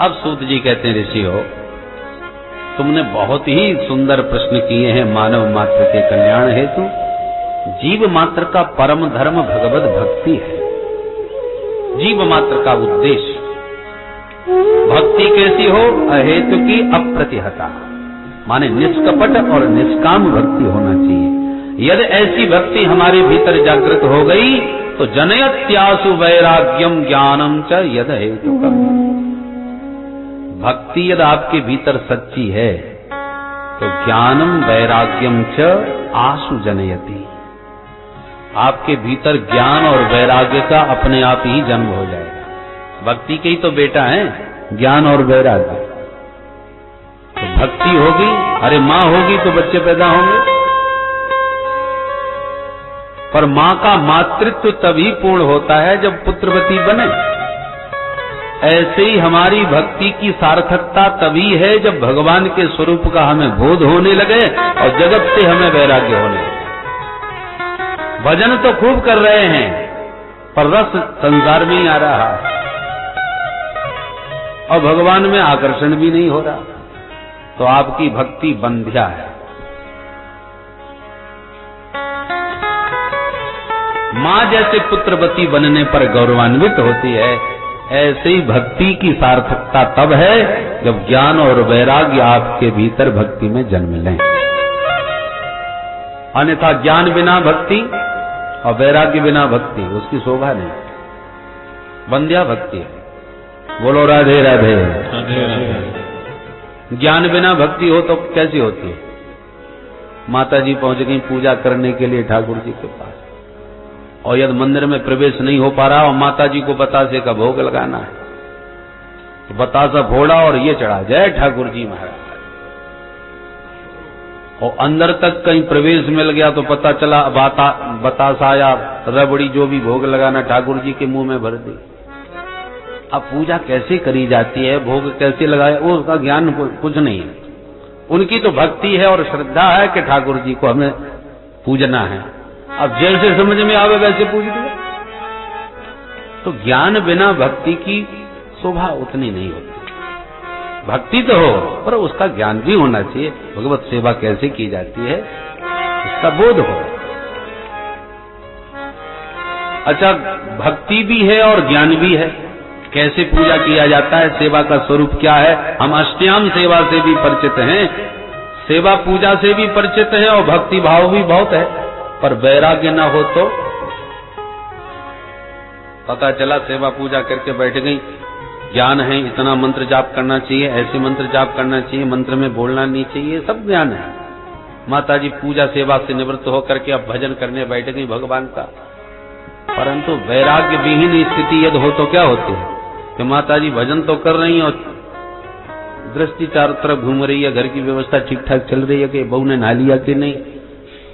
अब सूत जी कहते हैं, ऋषि हो, तुमने बहुत ही सुंदर प्रश्न किए हैं मानव मात्र के कल्याण हेतु। जीव मात्र का परम धर्म भगवत भक्ति है। जीव मात्र का उद्देश्य भक्ति कैसी हो? अहेतु की अप्रतिहता, माने निष्कपट और निष्काम भक्ति होना चाहिए। यदि ऐसी भक्ति हमारे भीतर जागृत हो गई तो जनयत्यासु वैराग्यम ज्ञानम च यद हेतुकम। भक्ति यदि आपके भीतर सच्ची है तो ज्ञानम वैराग्यम च आसु जनयति। आपके भीतर ज्ञान और वैराग्य का अपने आप ही जन्म हो जाएगा। भक्ति के ही तो बेटा है ज्ञान और वैराग्य। तो भक्ति होगी, अरे मां होगी तो बच्चे पैदा होंगे, पर मां का मातृत्व तभी पूर्ण होता है जब पुत्रवती बने। ऐसे ही हमारी भक्ति की सार्थकता तभी है जब भगवान के स्वरूप का हमें बोध होने लगे और जगत से हमें वैराग्य होने लगे। भजन तो खूब कर रहे हैं पर रस संसार में ही आ रहा है और भगवान में आकर्षण भी नहीं हो रहा, तो आपकी भक्ति बंध्या है। मां जैसे पुत्रवती बनने पर गौरवान्वित होती है, ऐसे ही भक्ति की सार्थकता तब है जब ज्ञान और वैराग्य आपके भीतर भक्ति में जन्म लें। अन्यथा ज्ञान बिना भक्ति और वैराग्य बिना भक्ति, उसकी शोभा नहीं, बंध्या भक्ति है। बोलो राधे राधे। ज्ञान बिना भक्ति हो तो कैसी होती है? माता जी पहुंच गई पूजा करने के लिए ठाकुर जी के पास, और यदि मंदिर में प्रवेश नहीं हो पा रहा और माता जी को बतासे का भोग लगाना है तो बतासा फोड़ा और ये चढ़ा, जय ठाकुर जी महाराज। और अंदर तक कहीं प्रवेश मिल गया तो पता चला बतासा या रबड़ी जो भी भोग लगाना ठाकुर जी के मुंह में भर दी। अब पूजा कैसे करी जाती है, भोग कैसे लगाए, वो उसका ज्ञान कुछ नहीं है। उनकी तो भक्ति है और श्रद्धा है कि ठाकुर जी को हमें पूजना है। अब जैसे समझ में आवे वैसे पूज दिया। तो ज्ञान बिना भक्ति की शोभा उतनी नहीं होती। भक्ति तो हो पर उसका ज्ञान भी होना चाहिए। भगवत सेवा कैसे की जाती है उसका बोध हो। अच्छा, भक्ति भी है और ज्ञान भी है। कैसे पूजा किया जाता है, सेवा का स्वरूप क्या है? हम अष्टयाम सेवा से भी परिचित हैं, सेवा पूजा से भी परिचित हैं और भक्ति भाव भी बहुत है, पर वैराग्य ना हो तो पता चला सेवा पूजा करके बैठ गई, ज्ञान है इतना मंत्र जाप करना चाहिए, ऐसे मंत्र जाप करना चाहिए, मंत्र में बोलना नहीं चाहिए, सब ज्ञान है। माता जी पूजा सेवा से निवृत्त होकर के अब भजन करने बैठ गई भगवान का, परंतु वैराग्य विहीन स्थिति यदि हो तो क्या होती है कि माता जी भजन तो कर रही है और दृष्टि चारों तरफ घूम रही है, घर की व्यवस्था ठीक ठाक चल रही है कि बहू ने नहा लिया कि नहीं,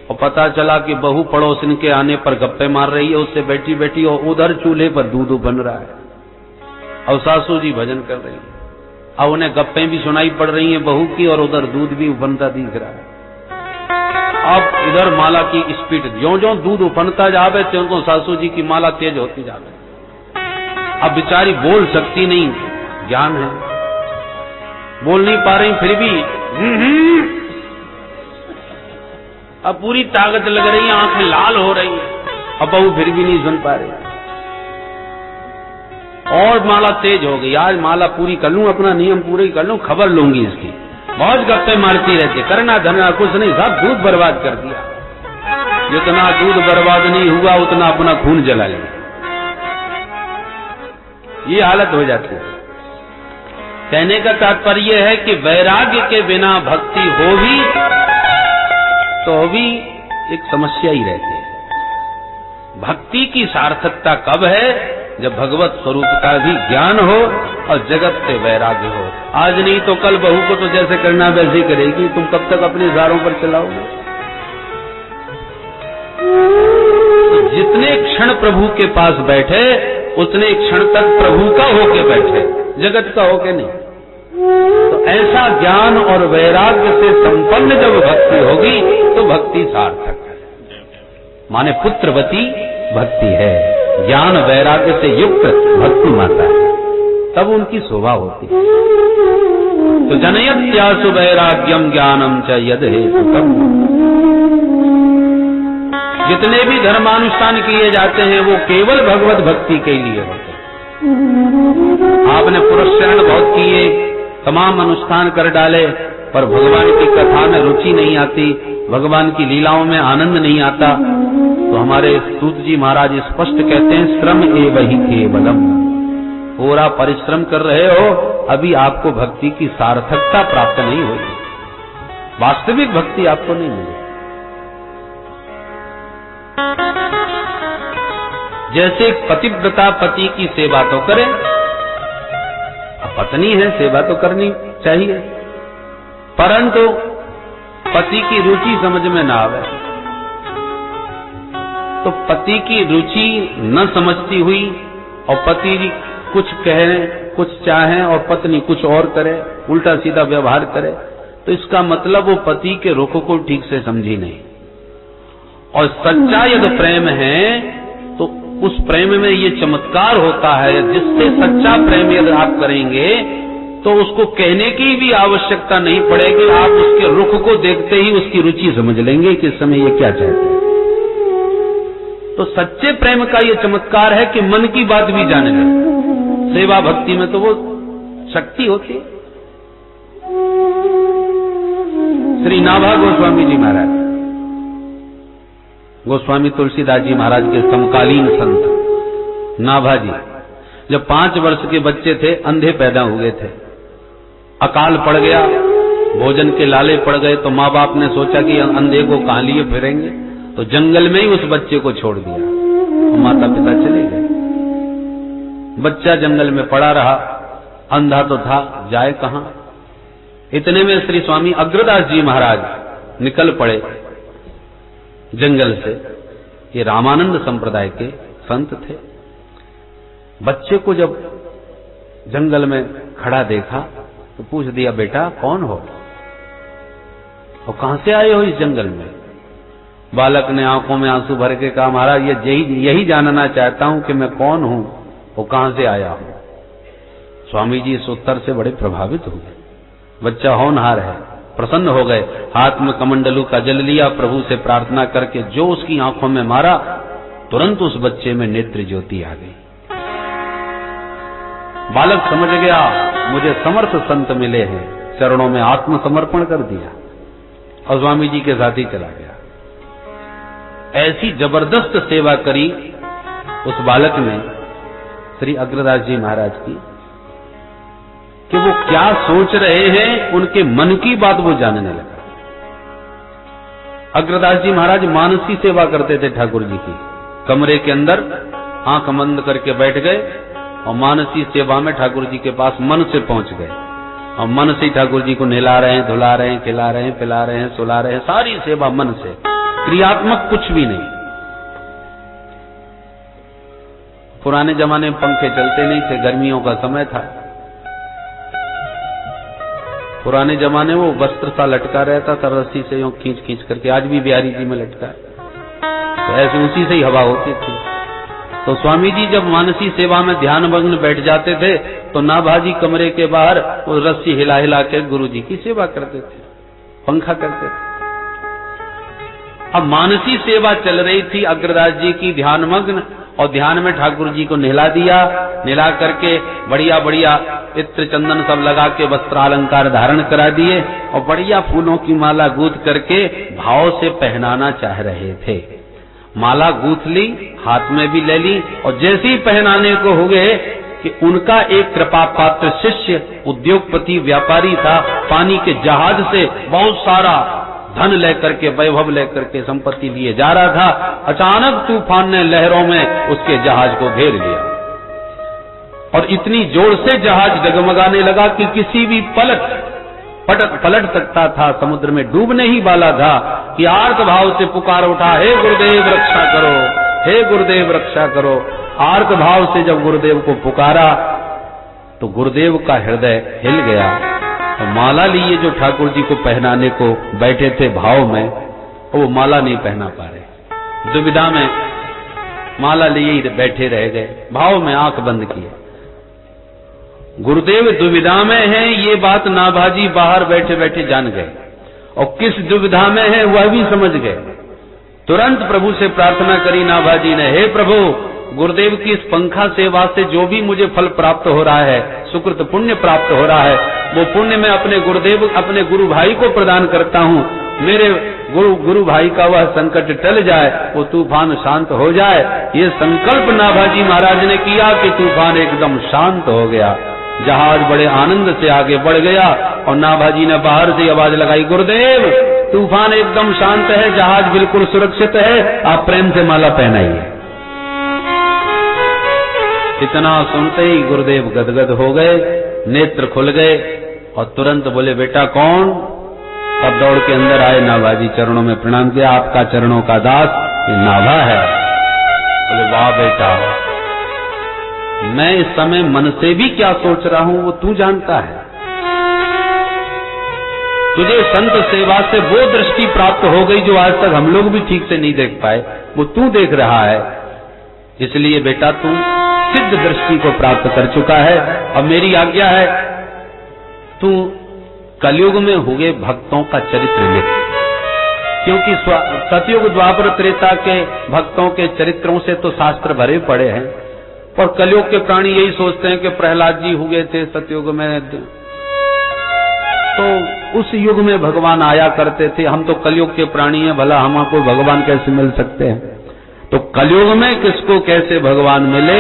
और पता चला कि बहू पड़ोसन के आने पर गप्पे मार रही है उससे बैठी बैठी, और उधर चूल्हे पर दूध बन रहा है और सासू जी भजन कर रही है। अब उन्हें गप्पे भी सुनाई पड़ रही हैं बहू की और उधर दूध भी उफनता दिख रहा है। अब इधर माला की स्पीड, ज्यों ज्यों दूध उफनता जावे त्यों सासू जी की माला तेज होती जावे। अब बेचारी बोल सकती नहीं, ज्ञान है, बोल नहीं पा रही, फिर भी अब पूरी ताकत लग रही है, आंखें लाल हो रही है, अब बहू फिर भी नहीं सुन पा रही और माला तेज हो गई। आज माला पूरी कर लूं, अपना नियम पूरी कर लूं, खबर लूंगी इसकी। बहुत गप्पे मारती रहती, करना धरना कुछ नहीं, सब दूध बर्बाद कर दिया। जितना दूध बर्बाद नहीं हुआ उतना अपना खून जला लिया, ये हालत हो जाती है। कहने का तात्पर्य है कि वैराग्य के बिना भक्ति हो भी तो भी एक समस्या ही रहती है। भक्ति की सार्थकता कब है? जब भगवत स्वरूप का भी ज्ञान हो और जगत से वैराग्य हो। आज नहीं तो कल बहू को तो जैसे करना वैसे ही करेगी, तुम कब तक अपने इशारों पर चलाओगे? तो जितने क्षण प्रभु के पास बैठे उतने क्षण तक प्रभु का होके बैठे, जगत का होके नहीं। तो ऐसा ज्ञान और वैराग्य से संपन्न जब भक्ति होगी तो भक्ति सार्थक है, माने पुत्रवती भक्ति है, ज्ञान वैराग्य से युक्त भक्ति माता है। तब उनकी शोभा होती है। तो जनयत्यासु वैराग्यम ज्ञानम च यद हेतुकम्। जितने भी धर्मानुष्ठान किए जाते हैं वो केवल भगवत भक्ति के लिए होते हैं। आपने पुरस्करण बहुत किए, तमाम अनुष्ठान कर डाले, पर भगवान की कथा में रुचि नहीं आती, भगवान की लीलाओं में आनंद नहीं आता, तो हमारे सूत जी महाराज स्पष्ट कहते हैं श्रम एव ही केवलम। पूरा परिश्रम कर रहे हो, अभी आपको भक्ति की सार्थकता प्राप्त नहीं हुई, वास्तविक भक्ति आपको नहीं मिली। जैसे पतिव्रता पति की सेवा तो करे, पत्नी है सेवा तो करनी चाहिए, परंतु पति की रुचि समझ में ना आवे, तो पति की रुचि न समझती हुई और पति कुछ कहे कुछ चाहे और पत्नी कुछ और करे, उल्टा सीधा व्यवहार करे, तो इसका मतलब वो पति के रुख को ठीक से समझी नहीं। और सच्चा यदि प्रेम है तो उस प्रेम में ये चमत्कार होता है, जिससे सच्चा प्रेम यदि आप करेंगे तो उसको कहने की भी आवश्यकता नहीं पड़ेगी, आप उसके रुख को देखते ही उसकी रुचि समझ लेंगे कि इस समय ये क्या चाहते हैं। तो सच्चे प्रेम का ये चमत्कार है कि मन की बात भी जाने लगे। सेवा भक्ति में तो वो शक्ति होती है। श्री नाभा गोस्वामी जी महाराज, गोस्वामी तुलसीदास जी महाराज के समकालीन संत नाभा जी, जब 5 वर्ष के बच्चे थे अंधे पैदा हुए थे, अकाल पड़ गया, भोजन के लाले पड़ गए, तो माँ बाप ने सोचा कि अंधे को कहां लिए फिरेंगे, तो जंगल में ही उस बच्चे को छोड़ दिया और माता पिता चले गए। बच्चा जंगल में पड़ा रहा, अंधा तो था, जाए कहां। इतने में श्री स्वामी अग्रदास जी महाराज निकल पड़े जंगल से। ये रामानंद संप्रदाय के संत थे। बच्चे को जब जंगल में खड़ा देखा तो पूछ दिया, बेटा कौन हो और कहां से आए हो इस जंगल में? बालक ने आंखों में आंसू भर के कहा, महाराज ये यही जानना चाहता हूं कि मैं कौन हूं और कहां से आया हूं। स्वामी जी इस उत्तर से बड़े प्रभावित हुए। बच्चा होनहार है, प्रसन्न हो गए, हाथ में कमंडलू का जल लिया, प्रभु से प्रार्थना करके जो उसकी आंखों में मारा, तुरंत उस बच्चे में नेत्र ज्योति आ गई। बालक समझ गया मुझे समर्थ संत मिले हैं, चरणों में आत्मसमर्पण कर दिया और स्वामी जी के साथ ही चला गया। ऐसी जबरदस्त सेवा करी उस बालक ने श्री अग्रदास जी महाराज की कि वो क्या सोच रहे हैं, उनके मन की बात वो जानने लगा। अग्रदास जी महाराज मानसी सेवा करते थे ठाकुर जी की। कमरे के अंदर आंख बंद करके बैठ गए और मानसी सेवा में ठाकुर जी के पास मन से पहुंच गए और मन से ठाकुर जी को नहला रहे हैं, धुला रहे हैं, खिला रहे हैं, पिला रहे हैं, सुला रहे हैं, सारी सेवा मन से, क्रियात्मक कुछ भी नहीं। पुराने जमाने में पंखे चलते नहीं थे, गर्मियों का समय था। पुराने जमाने वो वस्त्र सा लटका रहता था रस्सी से, यूं खींच खींच करके, आज भी बिहारी जी में लटका है, तो ऐसे उसी से ही हवा होती थी। तो स्वामी जी जब मानसी सेवा में ध्यान मग्न बैठ जाते थे तो नाभाजी कमरे के बाहर वो रस्सी हिला हिला के गुरु जी की सेवा करते थे, पंखा करते थे। अब मानसी सेवा चल रही थी अग्रदास जी की ध्यान मग्न, और ध्यान में ठाकुर जी को नहला दिया, नहला करके बढ़िया बढ़िया इत्र चंदन सब लगा के वस्त्रालंकार धारण करा दिए और बढ़िया फूलों की माला गूंथ करके भाव से पहनाना चाह रहे थे। माला गूंथ ली, हाथ में भी ले ली, और जैसे ही पहनाने को हो गए कि उनका एक कृपा पात्र शिष्य उद्योगपति व्यापारी था, पानी के जहाज से बहुत सारा धन लेकर के, वैभव लेकर के, संपत्ति लिए जा रहा था। अचानक तूफान ने लहरों में उसके जहाज को घेर लिया और इतनी जोर से जहाज डगमगाने लगा कि किसी भी पलट सकता था, समुद्र में डूबने ही वाला था कि आर्त भाव से पुकार उठा, हे गुरुदेव रक्षा करो, हे गुरुदेव रक्षा करो। आर्त भाव से जब गुरुदेव को पुकारा तो गुरुदेव का हृदय हिल गया। तो माला लिए जो ठाकुर जी को पहनाने को बैठे थे भाव में, वो माला नहीं पहना पा रहे, दुविधा में माला लिए ही बैठे रह गए, भाव में आंख बंद किए। गुरुदेव दुविधा में हैं, ये बात नाभाजी बाहर बैठे बैठे जान गए, और किस दुविधा में है वह भी समझ गए। तुरंत प्रभु से प्रार्थना करी नाभाजी ने, हे प्रभु, गुरुदेव की इस पंखा सेवा से जो भी मुझे फल प्राप्त हो रहा है, सुकृत पुण्य प्राप्त हो रहा है, वो पुण्य मैं अपने गुरुदेव, अपने गुरु भाई को प्रदान करता हूँ। मेरे गुरु भाई का वह संकट टल जाए, वो तूफान शांत हो जाए। ये संकल्प नाभाजी महाराज ने किया कि तूफान एकदम शांत हो गया। जहाज बड़े आनंद से आगे बढ़ गया और नाभाजी ने बाहर से आवाज लगाई, गुरुदेव तूफान एकदम शांत है, जहाज बिल्कुल सुरक्षित है, आप प्रेम से माला पहनाइए। इतना सुनते ही गुरुदेव गदगद हो गए, नेत्र खुल गए और तुरंत बोले, बेटा कौन? तब दौड़ के अंदर आए, नाभाजी चरणों में प्रणाम किया, आपका चरणों का दास ये नाभा है। बोले, वाह बेटा, मैं इस समय मन से भी क्या सोच रहा हूं वो तू जानता है। तुझे संत सेवा से वो दृष्टि प्राप्त हो गई जो आज तक हम लोग भी ठीक से नहीं देख पाए, वो तू देख रहा है। इसलिए बेटा तू सिद्ध दृष्टि को प्राप्त कर चुका है। अब मेरी आज्ञा है, तू कलयुग में हुए भक्तों का चरित्र लिख, क्योंकि सतयुग द्वापर त्रेता के भक्तों के चरित्रों से तो शास्त्र भरे पड़े हैं, और कलयुग के प्राणी यही सोचते हैं कि प्रहलाद जी हुए थे सतयुग में, तो उस युग में भगवान आया करते थे। हम तो कलयुग के प्राणी हैं, भला हमको भगवान कैसे मिल सकते हैं? तो कलयुग में किसको कैसे भगवान मिले,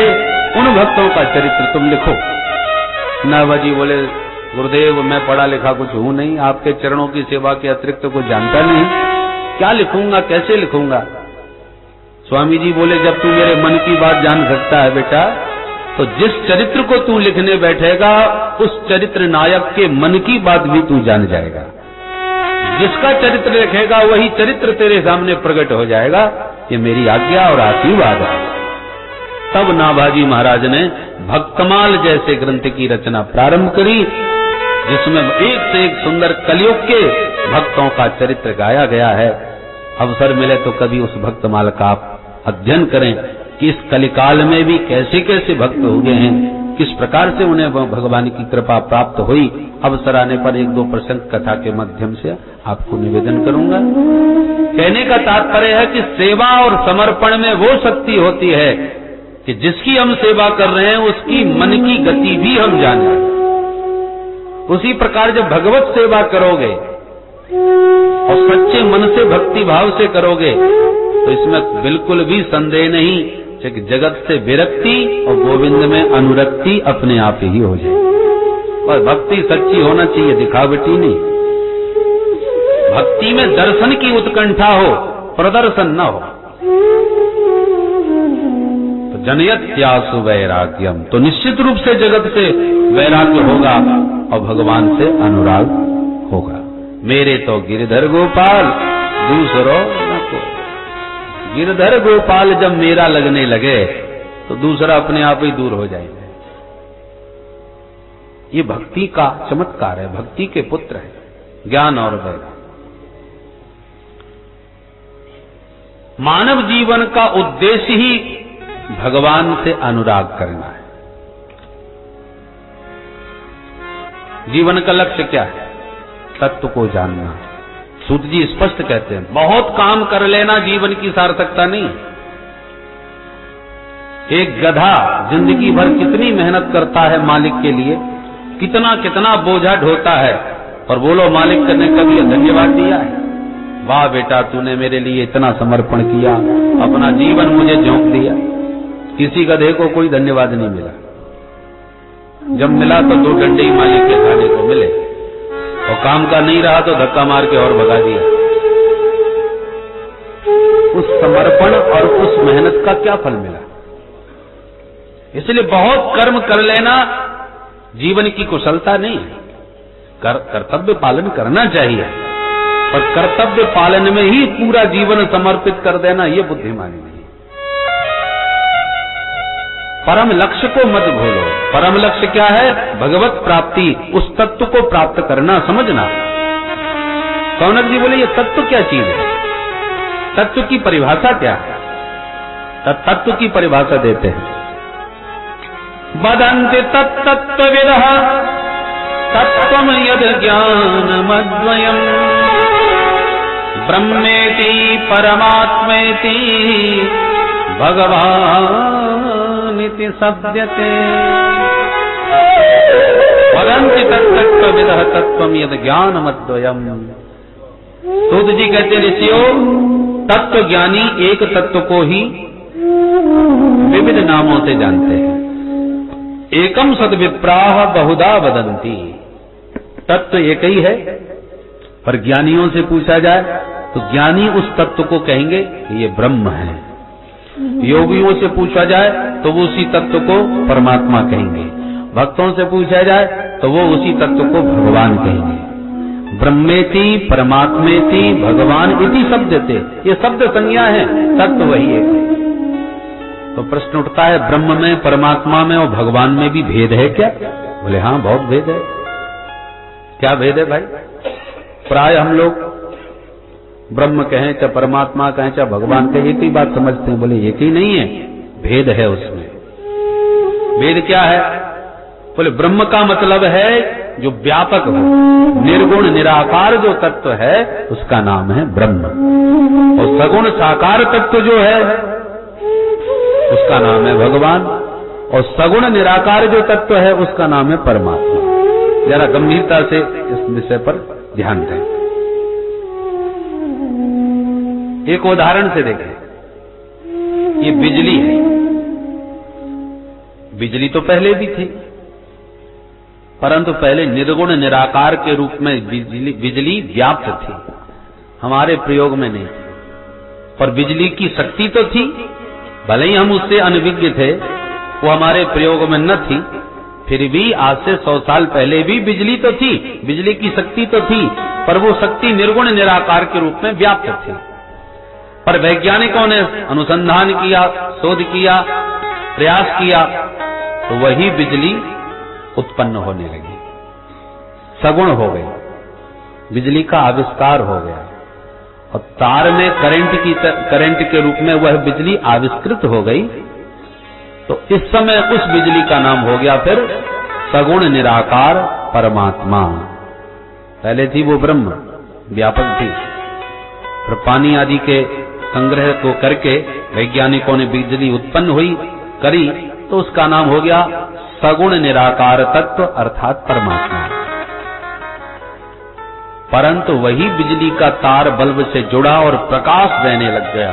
उन भक्तों का चरित्र तुम लिखो। नाभाजी बोले, गुरुदेव मैं पढ़ा लिखा कुछ हूं नहीं, आपके चरणों की सेवा के अतिरिक्त तो कुछ जानता नहीं, क्या लिखूंगा, कैसे लिखूंगा? स्वामी जी बोले, जब तू मेरे मन की बात जान सकता है बेटा, तो जिस चरित्र को तू लिखने बैठेगा उस चरित्र नायक के मन की बात भी तू जान जाएगा। जिसका चरित्र लिखेगा वही चरित्र तेरे सामने प्रकट हो जाएगा। ये मेरी आज्ञा और आशीर्वाद है। तब नाभाजी महाराज ने भक्तमाल जैसे ग्रंथ की रचना प्रारंभ करी, जिसमें एक से एक सुंदर कलयुग के भक्तों का चरित्र गाया गया है। अवसर मिले तो कभी उस भक्तमाल का आप अध्ययन करें कि इस कलिकाल में भी कैसे कैसे भक्त हो गए हैं, किस प्रकार से उन्हें भगवान की कृपा प्राप्त हुई। अवसर आने पर एक दो प्रसंग कथा के माध्यम से आपको निवेदन करूंगा। कहने का तात्पर्य है कि सेवा और समर्पण में वो शक्ति होती है कि जिसकी हम सेवा कर रहे हैं उसकी मन की गति भी हम जाने। उसी प्रकार जब भगवत सेवा करोगे और सच्चे मन से भक्ति भाव से करोगे तो इसमें बिल्कुल भी संदेह नहीं कि जगत से विरक्ति और गोविंद में अनुरक्ति अपने आप ही हो जाए। और भक्ति सच्ची होना चाहिए, दिखावटी नहीं। भक्ति में दर्शन की उत्कंठा हो, प्रदर्शन न हो। तो जनयत्यासु वैराग्यम, तो निश्चित रूप से जगत से वैराग्य होगा और भगवान से अनुराग होगा। मेरे तो गिरधर गोपाल दूसरों न को। गिरधर गोपाल जब मेरा लगने लगे तो दूसरा अपने आप ही दूर हो जाएगा। ये भक्ति का चमत्कार है, भक्ति के पुत्र है, ज्ञान और वैराग्य। मानव जीवन का उद्देश्य ही भगवान से अनुराग करना है। जीवन का लक्ष्य क्या है? तत्व को जानना। सूत जी स्पष्ट कहते हैं, बहुत काम कर लेना जीवन की सार्थकता नहीं। एक गधा जिंदगी भर कितनी मेहनत करता है मालिक के लिए, कितना कितना बोझा ढोता है, और बोलो मालिक ने कभी धन्यवाद दिया है? वाह बेटा, तूने मेरे लिए इतना समर्पण किया, अपना जीवन मुझे झोंक दिया। किसी गधे को कोई धन्यवाद नहीं मिला। जब मिला तो दो डंडे ही मालिक के खाने को मिले, और काम का नहीं रहा तो धक्का मार के और भगा दिया। उस समर्पण और उस मेहनत का क्या फल मिला? इसलिए बहुत कर्म कर लेना जीवन की कुशलता नहीं है। कर्तव्य पालन करना चाहिए, और कर्तव्य पालन में ही पूरा जीवन समर्पित कर देना यह बुद्धिमानी नहीं। परम लक्ष्य को मत भूलो। परम लक्ष्य क्या है? भगवत प्राप्ति, उस तत्व को प्राप्त करना, समझना। कौनक जी बोले, ये तत्व क्या चीज है? तत्व की परिभाषा क्या है? तत्व की परिभाषा देते हैं। वदन्ति तत्तत्त्वविदः तत्त्वं यद् ज्ञानमद्वयम् ब्रह्मेति परमात्मेति भगवानिति सद्यते। वदन्ति तत्तत्त्वविदः तत्त्वं यद् ज्ञानमद्वयम्। सूत जी कहते ऋषियों, तत्व ज्ञानी एक तत्व को ही विविध नामों से जानते हैं। एकम सद्विप्राह बहुधा वदन्ति। तत्व एक ही है, पर ज्ञानियों से पूछा जाए तो ज्ञानी उस तत्व को कहेंगे ये ब्रह्म है। योगियों से पूछा जाए तो वो उसी तत्व को परमात्मा कहेंगे। भक्तों से पूछा जाए तो वो उसी तत्व को भगवान कहेंगे। ब्रह्मेति परमात्मेति भगवान इति शब्दते, ये शब्द संज्ञा है, तत्व वही है। तो प्रश्न उठता है, ब्रह्म में, परमात्मा में और भगवान में भी भेद है क्या? बोले हाँ, बहुत भेद है। क्या भेद है भाई? प्राय हम लोग ब्रह्म कहें चाहे परमात्मा कहें चाहे भगवान कहें एक ही बात समझते हैं। बोले एक ही नहीं है, भेद है उसमें। भेद क्या है? बोले ब्रह्म का मतलब है जो व्यापक हो, निर्गुण निराकार जो तत्व है उसका नाम है ब्रह्म। और सगुण साकार तत्व जो है उसका नाम है भगवान। और सगुण निराकार जो तत्व है उसका नाम है परमात्मा। जरा गंभीरता से इस विषय पर ध्यान दें। एक उदाहरण से देखें, ये बिजली है। बिजली तो पहले भी थी, परंतु पहले निर्गुण निराकार के रूप में बिजली व्याप्त थी, हमारे प्रयोग में नहीं थी। पर बिजली की शक्ति तो थी, भले ही हम उससे अनभिज्ञ थे, वो हमारे प्रयोग में न थी, फिर भी आज से 100 साल पहले भी बिजली तो थी, बिजली की शक्ति तो थी, पर वो शक्ति निर्गुण निराकार के रूप में व्याप्त थी। पर वैज्ञानिकों ने अनुसंधान किया, शोध किया, प्रयास किया, तो वही बिजली उत्पन्न होने लगी, सगुण हो गई, बिजली का आविष्कार हो गया और तार में करंट के रूप में वह बिजली आविष्कृत हो गई। तो इस समय उस बिजली का नाम हो गया फिर सगुण निराकार परमात्मा। पहले थी वो ब्रह्म, व्यापक थी, पर पानी आदि के संग्रह को करके वैज्ञानिकों ने बिजली उत्पन्न हुई करी, तो उसका नाम हो गया सगुण निराकार तत्व अर्थात परमात्मा। परंतु वही बिजली का तार बल्ब से जुड़ा और प्रकाश देने लग गया,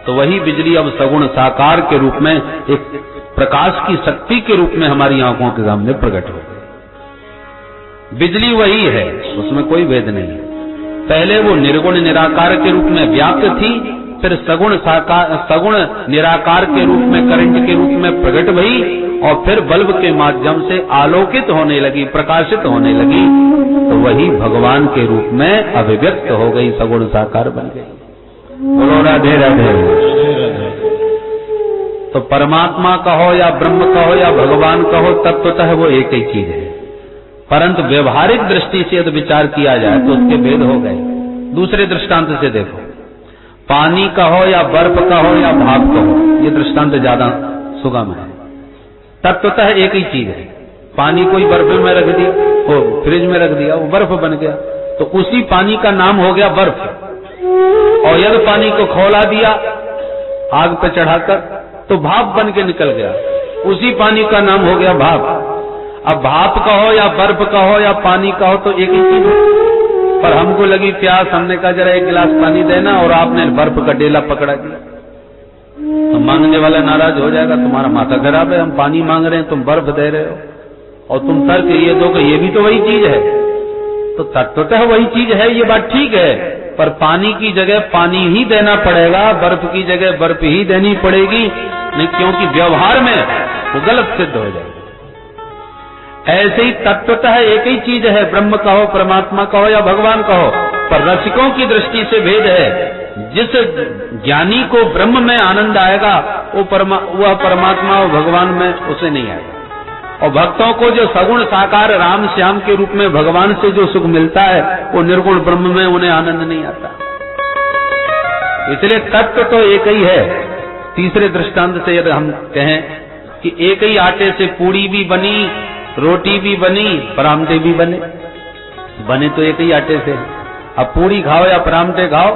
तो वही बिजली अब सगुण साकार के रूप में एक प्रकाश की शक्ति के रूप में हमारी आंखों के सामने प्रकट हो गई। बिजली वही है, उसमें कोई भेद नहीं है। पहले वो निर्गुण निराकार के रूप में व्याप्त थी, फिर सगुण निराकार के रूप में करंट के रूप में प्रकट हुई और फिर बल्ब के माध्यम से आलोकित होने लगी, प्रकाशित होने लगी, तो वही भगवान के रूप में अभिव्यक्त हो गई, सगुण साकार बन गई। बोलो राधे राधे। तो परमात्मा कहो या ब्रह्म कहो या भगवान कहो, तत्वतः वो एक ही चीज है, परंतु व्यवहारिक दृष्टि से यदि विचार किया जाए तो उसके भेद हो गए। दूसरे दृष्टांत से देखो, पानी कहो या बर्फ कहो या भाप कहो, ये दृष्टांत ज्यादा सुगम है। तत्वतः एक ही चीज है। पानी कोई बर्फ में रख दिया, वो फ्रिज में रख दिया, वो बर्फ बन गया, तो उसी पानी का नाम हो गया बर्फ। और यदि पानी को खौला दिया आग पे चढ़ाकर तो भाप बन के निकल गया, उसी पानी का नाम हो गया भाप। अब भाप कहो या बर्फ कहो या पानी कहो तो एक ही चीज है। पर हमको लगी प्यास, हमने कहा जरा एक गिलास पानी देना, और आपने बर्फ का डेला पकड़ा दिया, तो मांगने वाला नाराज हो जाएगा, तुम्हारा माथा खराब है, हम पानी मांग रहे हैं, तुम बर्फ दे रहे हो, और तुम तर्क ये दो कि ये भी तो वही चीज है। तो तत्वतः वही चीज है, ये बात ठीक है, पर पानी की जगह पानी ही देना पड़ेगा, बर्फ की जगह बर्फ ही देनी पड़ेगी, नहीं, क्योंकि व्यवहार में वो गलत सिद्ध हो जाएगा। ऐसे ही तत्वतः एक ही चीज है, ब्रह्म कहो, परमात्मा कहो या भगवान कहो, पर रसिकों की दृष्टि से भेद है। जिस ज्ञानी को ब्रह्म में आनंद आएगा वह परमात्मा और भगवान में उसे नहीं आएगा, और भक्तों को जो सगुण साकार राम श्याम के रूप में भगवान से जो सुख मिलता है वो निर्गुण ब्रह्म में उन्हें आनंद नहीं आता। इसलिए तत्व तो एक ही है। तीसरे दृष्टांत से यदि हम कहें कि एक ही आटे से पूड़ी भी बनी, रोटी भी बनी, परांठे भी बने। बने तो एक ही आटे से, अब पूड़ी खाओ या परांठे खाओ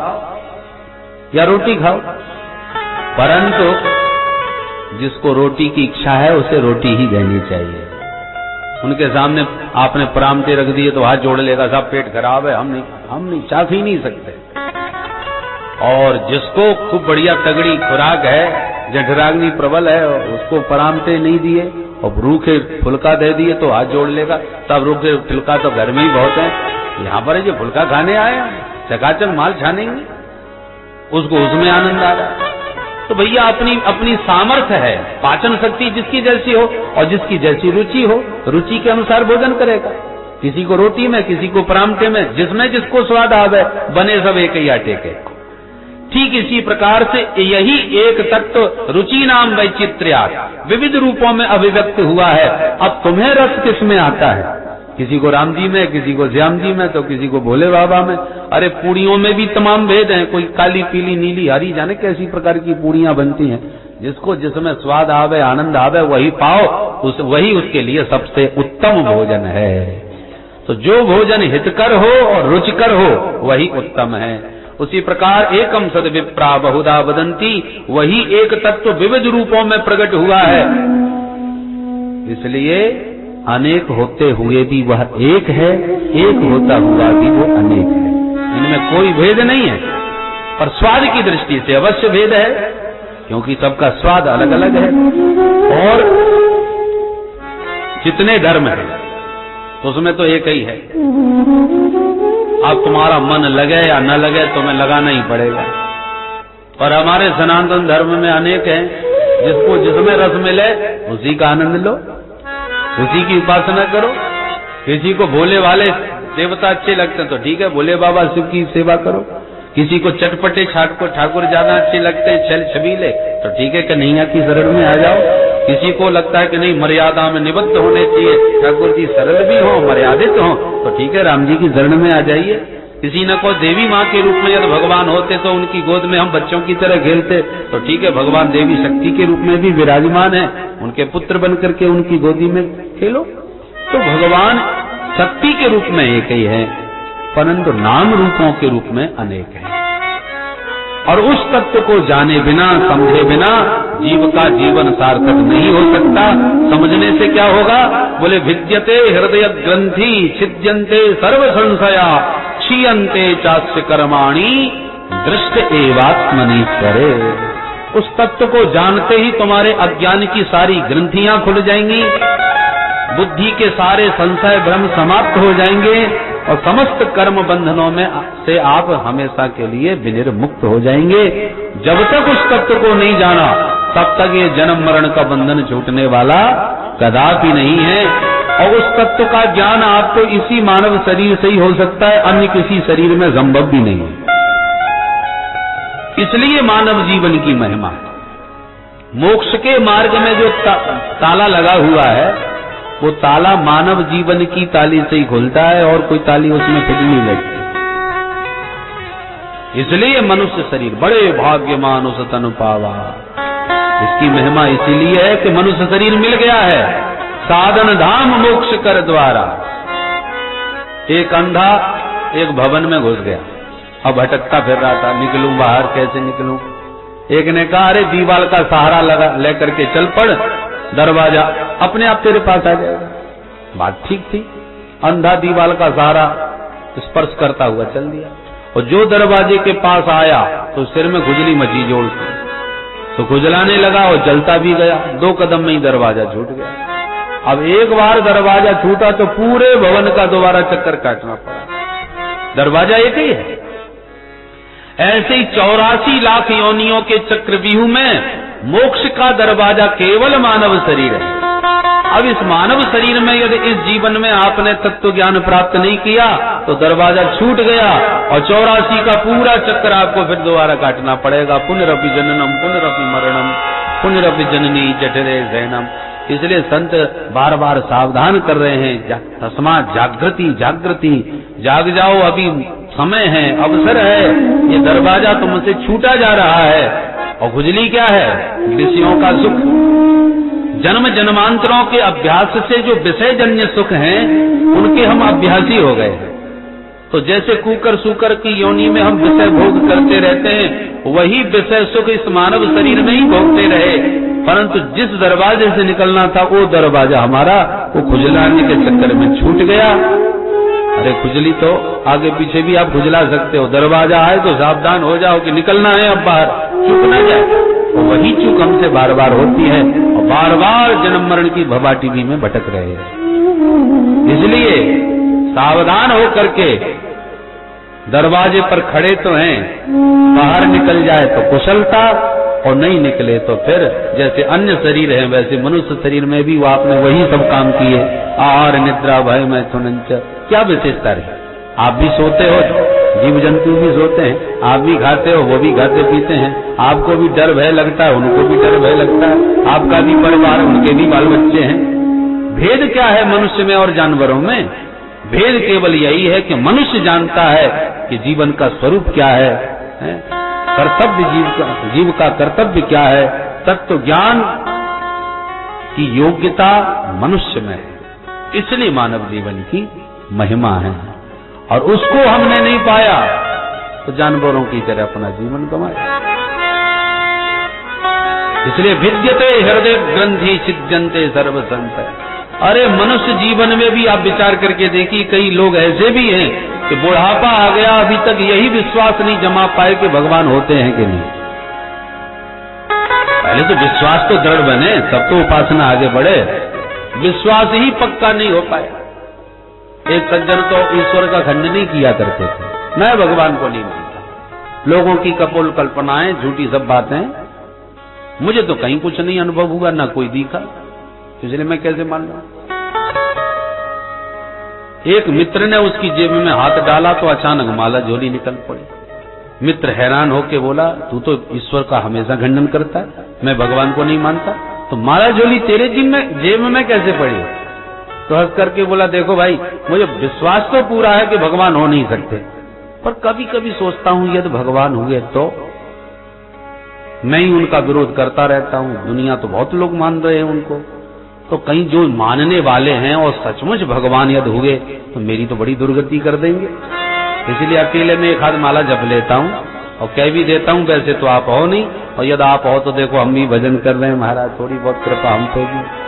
या रोटी खाओ, परंतु जिसको रोटी की इच्छा है उसे रोटी ही देनी चाहिए। उनके सामने आपने परांठे रख दिए तो हाथ जोड़ लेगा, साहब पेट खराब है, हम नहीं चाख ही नहीं सकते। और जिसको खूब बढ़िया तगड़ी खुराक है, जठराग्नि प्रबल है, उसको परांठे नहीं दिए और रूखे फुल्का दे दिए तो हाथ जोड़ लेगा, तब रूखे फुल्का तो घर में ही बहुत है, यहाँ पर जो फुल्का खाने आए चकाचक माल छानेंगे, उसको उसमें आनंद आ रहा है। तो भैया अपनी अपनी सामर्थ्य है, पाचन शक्ति जिसकी जैसी हो और जिसकी जैसी रुचि हो, रुचि के अनुसार भोजन करेगा। किसी को रोटी में, किसी को परांठे में, जिसमें जिसको स्वाद आवे, बने सब एक ही आटे के। ठीक इसी प्रकार से यही एक तत्व रुचि नाम वैचित्र्यात् विविध रूपों में अभिव्यक्त हुआ है। अब तुम्हें रस किस में आता है? किसी को राम जी में, किसी को श्याम जी में, तो किसी को भोले बाबा में। अरे पूड़ियों में भी तमाम भेद हैं, कोई काली, पीली, नीली, हरी, जाने कैसी प्रकार की पूड़ियां बनती हैं। जिसको जिसमें स्वाद आवे, आनंद आवे, वही पाओ, वही उसके लिए सबसे उत्तम भोजन है। तो जो भोजन हितकर हो और रुचिकर हो वही उत्तम है। उसी प्रकार एकम सद विप्रा बहुधा वदंती, वही एक तत्व विविध रूपों में प्रकट हुआ है। इसलिए अनेक होते हुए भी वह एक है, एक होता हुआ भी वो अनेक है। इनमें कोई भेद नहीं है, पर स्वाद की दृष्टि से अवश्य भेद है, क्योंकि सबका स्वाद अलग अलग है। और जितने धर्म है उसमें तो एक ही है। अब तुम्हारा मन लगे या न लगे, तुम्हें लगाना ही पड़ेगा। और हमारे सनातन धर्म में अनेक हैं, जिसको जिसमें रस मिले उसी का आनंद लो, उसी की उपासना करो। किसी को भोले वाले देवता अच्छे लगते हैं तो ठीक है, भोले बाबा शिव की सेवा करो। किसी को चटपटे ठाकुर ज्यादा अच्छे लगते हैं, छल छबीले, तो ठीक है कन्हैया की शरण में आ जाओ। किसी को लगता है कि नहीं मर्यादा में निबद्ध होने चाहिए, ठाकुर जी सरल भी हो, मर्यादित हो, तो ठीक है राम जी की शरण में आ जाइए। किसी न को देवी माँ के रूप में यदि भगवान होते तो उनकी गोद में हम बच्चों की तरह खेलते, तो ठीक है भगवान देवी शक्ति के रूप में भी विराजमान है, उनके पुत्र बन करके उनकी गोदी में खेलो। तो भगवान शक्ति के रूप में एक ही है, परंतु नाम रूपों के रूप में अनेक है। और उस तत्व को जाने बिना, समझे बिना जीव का जीवन सार्थक नहीं हो सकता। समझने से क्या होगा? बोले भिद्यते हृदय ग्रंथि छिद्यन्ते सर्व संशया क्षीयन्ते चास्य कर्माणि दृष्ट एवात्मनीश्वरे। उस तत्व को जानते ही तुम्हारे अज्ञान की सारी ग्रंथियां खुल जाएंगी, बुद्धि के सारे संशय भ्रम समाप्त हो जाएंगे और समस्त कर्म बंधनों में से आप हमेशा के लिए विनिर्मुक्त हो जाएंगे। जब तक उस तत्व को नहीं जाना तब तक ये जन्म मरण का बंधन छूटने वाला कदापि नहीं है। और उस तत्व का ज्ञान आपको इसी मानव शरीर से ही हो सकता है, अन्य किसी शरीर में संभव भी नहीं है। इसलिए मानव जीवन की महिमा है। मोक्ष के मार्ग में जो ताला लगा हुआ है वो ताला मानव जीवन की ताली से ही खुलता है और कोई ताली उसमें फिट नहीं लगती। इसलिए मनुष्य शरीर बड़े भाग्यमान उस तनु पावा। इसकी महिमा इसीलिए है कि मनुष्य शरीर मिल गया है साधन धाम मोक्ष कर द्वारा। एक अंधा एक भवन में घुस गया, अब भटकता फिर रहा था, निकलूं बाहर कैसे निकलूं। एक ने कहा अरे दीवार का सहारा लगा लेकर के चल पड़, दरवाजा अपने आप तेरे पास आ जाएगा। बात ठीक थी, अंधा दीवार का सहारा स्पर्श करता हुआ चल दिया और जो दरवाजे के पास आया तो सिर में खुजली मची जोड़ से, तो खुजलाने लगा और जलता भी गया। 2 कदम में ही दरवाजा छूट गया। अब एक बार दरवाजा छूटा तो पूरे भवन का दोबारा चक्कर काटना पड़ा। दरवाजा एक ही है। ऐसे ही 84 लाख योनियों के चक्रव्यूह में मोक्ष का दरवाजा केवल मानव शरीर है। अब इस मानव शरीर में यदि इस जीवन में आपने तत्व ज्ञान प्राप्त नहीं किया तो दरवाजा छूट गया और 84 का पूरा चक्कर आपको फिर दोबारा काटना पड़ेगा। पुनरपि जननम पुनरपि मरणम पुनरपि जननी जठरे जैनम। इसलिए संत बार बार सावधान कर रहे हैं, तस्मात् जागृति जागृति, जाग जाओ, अभी समय है, अवसर है। ये दरवाजा तुमसे छूटा जा रहा है। और खुजली क्या है? विषयों का सुख। जन्म जन्मांतरों के अभ्यास से जो विषय जन्य सुख हैं उनके हम अभ्यासी हो गए हैं। तो जैसे कुकर सुकर की योनि में हम विषय भोग करते रहते हैं, वही विषय सुख इस मानव शरीर में ही भोगते रहे, परंतु जिस दरवाजे से निकलना था वो दरवाजा हमारा वो खुजलाने के चक्कर में छूट गया। अरे खुजली तो आगे पीछे भी आप खुजला सकते हो, दरवाजा आए तो सावधान हो जाओ कि निकलना है अब बाहर, चूक ना जाए। तो वही चूक हमसे बार बार होती है और बार बार जन्म मरण की भवाटीवी में भटक रहे हैं। इसलिए सावधान हो करके दरवाजे पर खड़े तो हैं, बाहर निकल जाए तो कुशलता और नहीं निकले तो फिर जैसे अन्य शरीर है वैसे मनुष्य शरीर में भी वो आपने वही सब काम किए, आहार निद्रा भय मैथुन, क्या विशेषता रही? आप भी सोते हो, जीव जंतु भी सोते हैं, आप भी खाते हो, वो भी खाते पीते हैं, आपको भी डर भय लगता है, उनको भी डर भय लगता है, आपका भी परिवार, उनके भी बाल बच्चे हैं। भेद क्या है मनुष्य में और जानवरों में? भेद केवल यही है कि मनुष्य जानता है कि जीवन का स्वरूप क्या है, कर्तव्य जीव का कर्तव्य क्या है। तत्व ज्ञान की योग्यता मनुष्य में है, इसलिए मानव जीवन की महिमा है। और उसको हमने नहीं पाया तो जानवरों की तरह अपना जीवन गंवाया। इसलिए विद्यते हृदय ग्रंथि छिद्यन्ते सर्व संशय। अरे मनुष्य जीवन में भी आप विचार करके देखिए, कई लोग ऐसे भी हैं कि बुढ़ापा आ गया अभी तक यही विश्वास नहीं जमा पाए कि भगवान होते हैं कि नहीं। पहले तो विश्वास तो दृढ़ बने तब तो उपासना आगे बढ़े, विश्वास ही पक्का नहीं हो पाया। एक सज्जन तो ईश्वर का खंडन नहीं किया करते थे, मैं भगवान को नहीं मानता, लोगों की कपोल कल्पनाएं, झूठी सब बातें, मुझे तो कहीं कुछ नहीं अनुभव हुआ, ना कोई दिखा, इसलिए मैं कैसे मान लूं। एक मित्र ने उसकी जेब में हाथ डाला तो अचानक माला झोली निकल पड़ी। मित्र हैरान होके बोला, तू तो ईश्वर का हमेशा खंडन करता है, मैं भगवान को नहीं मानता, तो माला झोली तेरे जेब में कैसे पड़ी? तो हंस करके बोला, देखो भाई, मुझे विश्वास तो पूरा है कि भगवान हो नहीं सकते, पर कभी कभी सोचता हूं यदि भगवान हुए तो मैं ही उनका विरोध करता रहता हूं, दुनिया तो बहुत लोग मान रहे हैं उनको, तो कहीं जो मानने वाले हैं और सचमुच भगवान यदि हुए तो मेरी तो बड़ी दुर्गति कर देंगे। इसलिए अकेले में एक हाथ माला जप लेता हूं और कह भी देता हूं वैसे तो आप हो नहीं, और यदि आप हो तो देखो हम भी भजन कर रहे हैं महाराज, थोड़ी बहुत कृपा हम पे भी।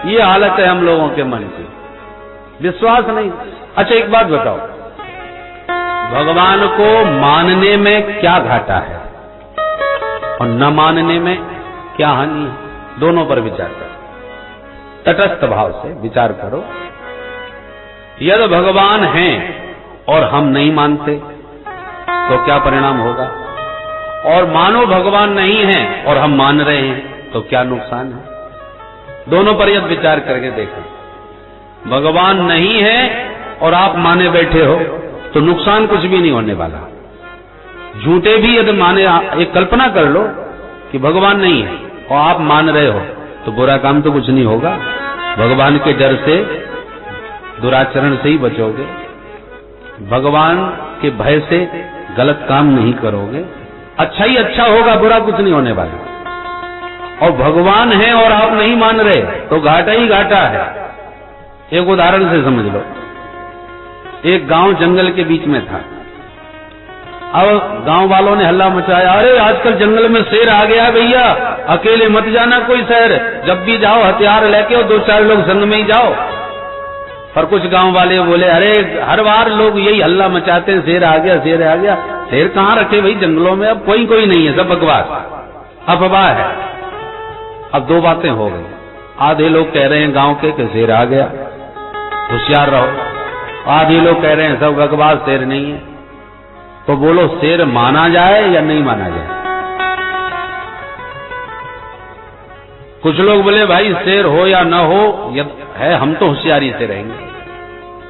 ये हालत है हम लोगों के मन की, विश्वास नहीं। अच्छा एक बात बताओ, भगवान को मानने में क्या घाटा है और न मानने में क्या हानि है? दोनों पर विचार करो, तटस्थ भाव से विचार करो। यदि भगवान हैं और हम नहीं मानते तो क्या परिणाम होगा, और मानो भगवान नहीं है और हम मान रहे हैं तो क्या नुकसान है? दोनों पर यदि विचार करके देखें। भगवान नहीं है और आप माने बैठे हो तो नुकसान कुछ भी नहीं होने वाला। झूठे भी यदि माने, एक कल्पना कर लो कि भगवान नहीं है और आप मान रहे हो तो बुरा काम तो कुछ नहीं होगा, भगवान के डर से, दुराचरण से ही बचोगे, भगवान के भय से गलत काम नहीं करोगे, अच्छा ही अच्छा होगा, बुरा कुछ नहीं होने वाला। और भगवान है और आप नहीं मान रहे तो घाटा ही घाटा है। एक उदाहरण से समझ लो, एक गांव जंगल के बीच में था। अब गांव वालों ने हल्ला मचाया, अरे आजकल जंगल में शेर आ गया भैया, अकेले मत जाना कोई शहर, जब भी जाओ हथियार लेके और 2-4 लोग संग में ही जाओ। पर कुछ गांव वाले बोले, अरे हर बार लोग यही हल्ला मचाते हैं, शेर आ गया, शेर आ गया। शेर कहाँ रखे भाई जंगलों में, अब कोई नहीं है, सब बकवास अफवाह है। अब दो बातें हो गई, आधे लोग कह रहे हैं गांव के कि शेर आ गया, होशियार रहो, आधे लोग कह रहे हैं सब बकवास, शेर नहीं है। तो बोलो शेर माना जाए या नहीं माना जाए? कुछ लोग बोले भाई शेर हो या ना हो है, हम तो होशियारी से रहेंगे।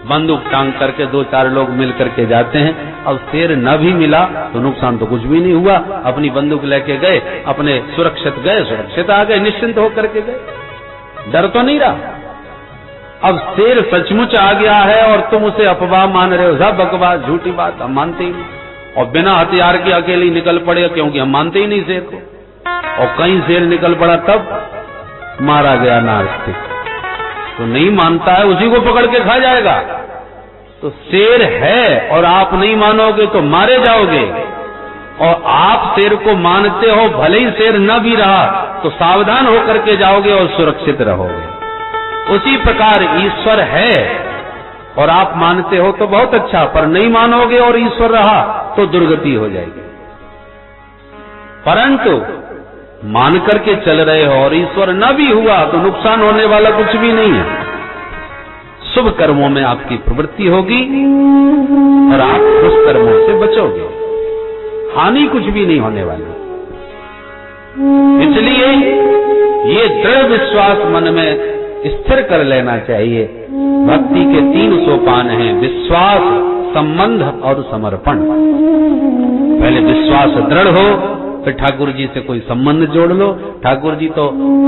बंदूक टांग करके 2-4 लोग मिल करके जाते हैं, अब शेर न भी मिला तो नुकसान तो कुछ भी नहीं हुआ, अपनी बंदूक लेके गए, अपने सुरक्षित गए, सुरक्षित आ गए, निश्चिंत होकर के गए, डर तो नहीं रहा। अब शेर सचमुच आ गया है और तुम उसे अफवाह मान रहे हो, सब बकवास, झूठी बात, हम मानते ही नहीं, और बिना हथियार के अकेले निकल पड़े क्योंकि हम मानते ही नहीं शेर को, और कहीं शेर निकल पड़ा तब मारा गया नास्तिक। तो नहीं मानता है उसी को पकड़ के खा जाएगा। तो शेर है और आप नहीं मानोगे तो मारे जाओगे, और आप शेर को मानते हो, भले ही शेर न भी रहा तो सावधान होकर के जाओगे और सुरक्षित रहोगे। उसी प्रकार ईश्वर है और आप मानते हो तो बहुत अच्छा, पर नहीं मानोगे और ईश्वर रहा तो दुर्गति हो जाएगी। परंतु मान करके चल रहे हो और ईश्वर न भी हुआ तो नुकसान होने वाला कुछ भी नहीं है। शुभ कर्मों में आपकी प्रवृत्ति होगी और आप दुष्कर्मों से बचोगे, हानि कुछ भी नहीं होने वाली। इसलिए ये दृढ़ विश्वास मन में स्थिर कर लेना चाहिए। भक्ति के 3 सोपान हैं, विश्वास, संबंध और समर्पण। पहले विश्वास दृढ़ हो, फिर ठाकुर जी से कोई संबंध जोड़ लो। ठाकुर जी तो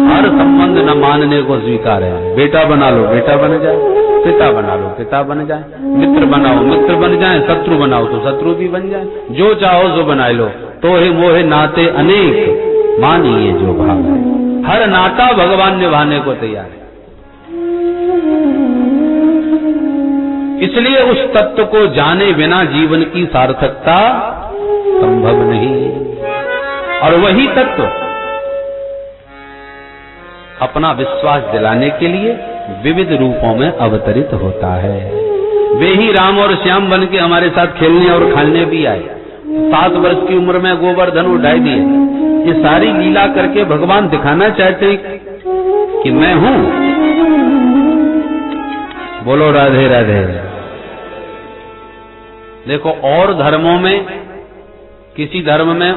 हर संबंध न मानने को स्वीकार है। बेटा बना लो, बेटा बन जाए, पिता बना लो, पिता बन जाए, मित्र बनाओ, मित्र बन जाए, शत्रु बनाओ तो शत्रु भी बन जाए, जो चाहो सो बना लो। तो हे मोहे नाते अनेक, मानिए जो भाव है। हर नाता भगवान निभाने को तैयार है। इसलिए उस तत्व को जाने बिना जीवन की सार्थकता संभव नहीं। और वही तत्व अपना विश्वास दिलाने के लिए विविध रूपों में अवतरित होता है। वे ही राम और श्याम बन के हमारे साथ खेलने और खाने भी आए। 7 वर्ष की उम्र में गोवर्धन उठाए दिए। ये सारी लीला करके भगवान दिखाना चाहते हैं कि मैं हूं। बोलो राधे राधे। देखो, और धर्मों में, किसी धर्म में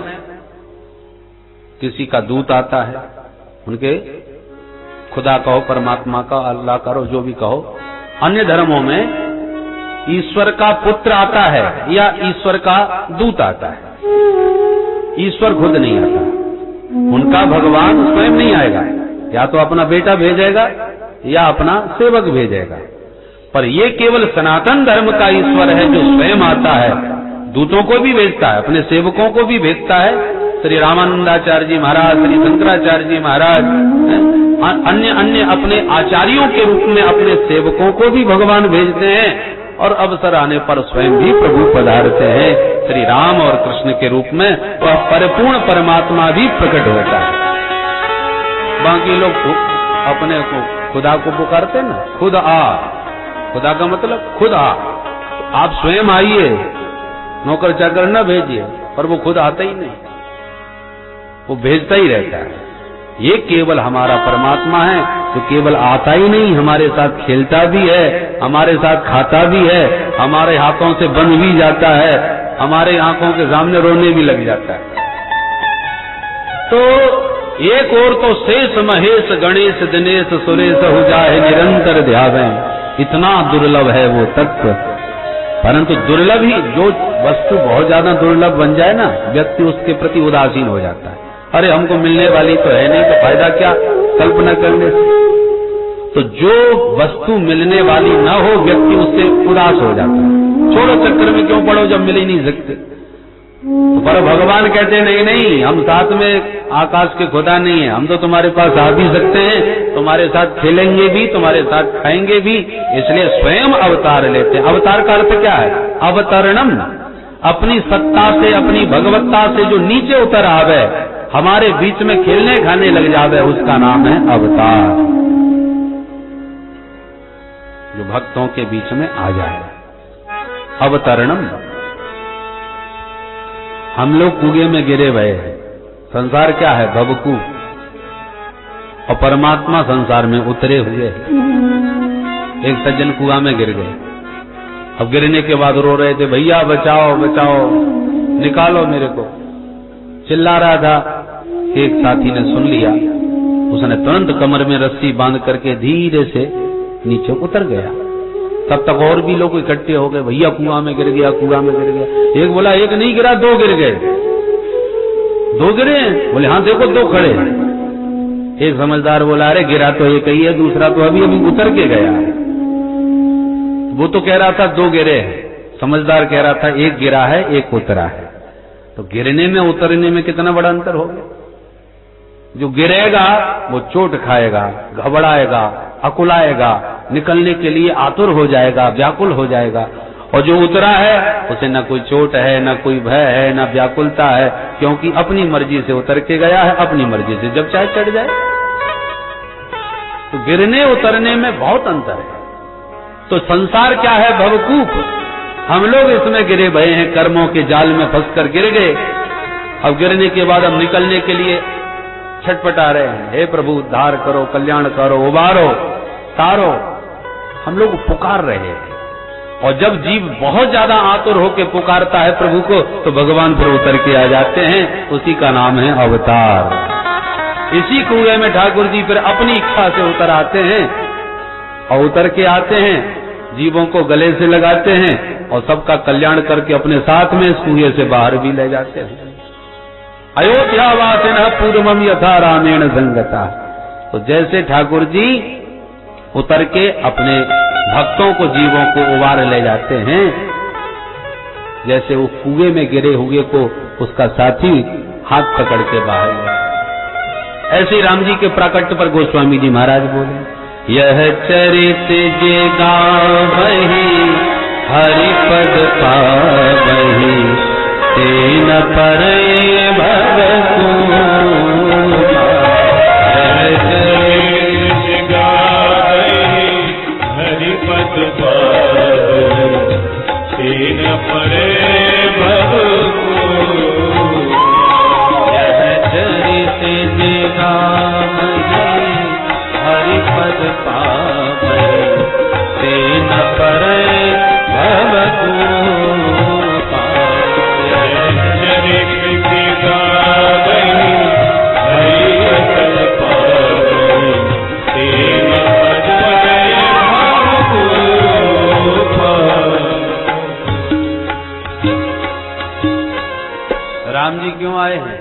किसी का दूत आता है, उनके खुदा कहो, परमात्मा का, अल्लाह करो, जो भी कहो। अन्य धर्मों में ईश्वर का पुत्र आता है या ईश्वर का दूत आता है। ईश्वर खुद नहीं आता, उनका भगवान स्वयं नहीं आएगा, या तो अपना बेटा भेजेगा या अपना सेवक भेजेगा। पर ये केवल सनातन धर्म का ईश्वर है जो स्वयं आता है, दूतों को भी भेजता है, अपने सेवकों को भी भेजता है। श्री रामानंदाचार्य जी महाराज, श्री शंकराचार्य जी महाराज, अन्य अपने आचार्यों के रूप में अपने सेवकों को भी भगवान भेजते हैं, और अवसर आने पर स्वयं भी प्रभु पधारते हैं। श्री राम और कृष्ण के रूप में वह परिपूर्ण परमात्मा भी प्रकट होता है। बाकी लोग अपने को खुदा को पुकारते ना, खुद आ। खुदा का मतलब खुद आ, आप स्वयं आइए, नौकर चाकर न भेजिए। पर वो खुद आता ही नहीं, वो भेजता ही रहता है। ये केवल हमारा परमात्मा है जो केवल आता ही नहीं, हमारे साथ खेलता भी है, हमारे साथ खाता भी है, हमारे हाथों से बन भी जाता है, हमारे आंखों के सामने रोने भी लग जाता है। तो एक और तो शेष महेश गणेश दिनेश सुरेश हो जाए निरंतर ध्यान, इतना दुर्लभ है वो तत्व। परंतु दुर्लभ ही, जो वस्तु बहुत ज्यादा दुर्लभ बन जाए ना, व्यक्ति उसके प्रति उदासीन हो जाता है। अरे हमको मिलने वाली तो है नहीं, तो फायदा क्या कल्पना करने से। तो जो वस्तु मिलने वाली न हो, व्यक्ति उससे उदास हो जाता है। छोड़ो, चक्कर में क्यों पड़ो जब मिल ही नहीं सकते। पर भगवान कहते नहीं नहीं, हम साथ में आकाश के खुदा नहीं है, हम तो तुम्हारे पास आ भी सकते हैं, तुम्हारे साथ खेलेंगे भी, तुम्हारे साथ खाएंगे भी। इसलिए स्वयं अवतार लेते हैं। अवतार का अर्थ क्या है? अवतरणम, अपनी सत्ता से, अपनी भगवत्ता से जो नीचे उतर आवे, हमारे बीच में खेलने खाने लग जावे, उसका नाम है अवतार। जो भक्तों के बीच में आ जाए, अवतरणम। हम लोग कुएं में गिरे हुए हैं। संसार क्या है? भवकू। और परमात्मा संसार में उतरे हुए। एक सज्जन कुआं में गिर गए। अब गिरने के बाद रो रहे थे, भैया बचाओ बचाओ, निकालो मेरे को। चिल्ला रहा था। एक साथी ने सुन लिया, उसने तुरंत कमर में रस्सी बांध करके धीरे से नीचे उतर गया। तब तक और भी लोग इकट्ठे हो गए, भैया कुआं में गिर गया, कुआं में गिर गया। एक बोला एक नहीं गिरा, 2 गिर गए। 2 गिरे? बोले हाँ देखो 2 खड़े। एक समझदार बोला अरे गिरा तो एक ही है, दूसरा तो अभी अभी उतर के गया है। वो तो कह रहा था 2 गिरे हैं, समझदार कह रहा था 1 गिरा है 1 उतरा है। तो गिरने में उतरने में कितना बड़ा अंतर हो गया। जो गिरेगा वो चोट खाएगा, घबराएगा, अकुलाएगा, निकलने के लिए आतुर हो जाएगा, व्याकुल हो जाएगा। और जो उतरा है उसे न कोई चोट है, न कोई भय है, न व्याकुलता है, क्योंकि अपनी मर्जी से उतर के गया है, अपनी मर्जी से जब चाहे चढ़ जाए। तो गिरने उतरने में बहुत अंतर है। तो संसार क्या है? भवकूप। हम लोग इसमें गिरे भये हैं, कर्मों के जाल में फंसकर गिर गए। अब गिरने के बाद हम निकलने के लिए छटपटा रहे हैं, हे प्रभु उद्धार करो, कल्याण करो, उबारो, तारो। हम लोग पुकार रहे हैं। और जब जीव बहुत ज्यादा आतुर होकर पुकारता है प्रभु को, तो भगवान फिर उतर के आ जाते हैं। उसी का नाम है अवतार। इसी कुएं में ठाकुर जी फिर अपनी इच्छा से उतर आते हैं, और उतर के आते हैं, जीवों को गले से लगाते हैं और सबका कल्याण करके अपने साथ में इस कुएं से बाहर भी ले जाते हैं। अयोध्यावासिनः पूर्वम यथा रामेण संगता। तो जैसे ठाकुर जी उतर के अपने भक्तों को, जीवों को उबार ले जाते हैं, जैसे वो कुएं में गिरे हुए को उसका साथी हाथ पकड़ के बाहर ले। ऐसे राम जी के प्राकट्य पर गोस्वामी जी महाराज बोले, यह चरित जे गावहि हरिपद पावहि तेन परय भवकूपा। यह चरित जे गावहि हरिपद पावहि तेन परय भवकूपा। यह चरित जे गावहि हरिपद पावहि तेन परय भवकूपा। राम जी क्यों आए हैं?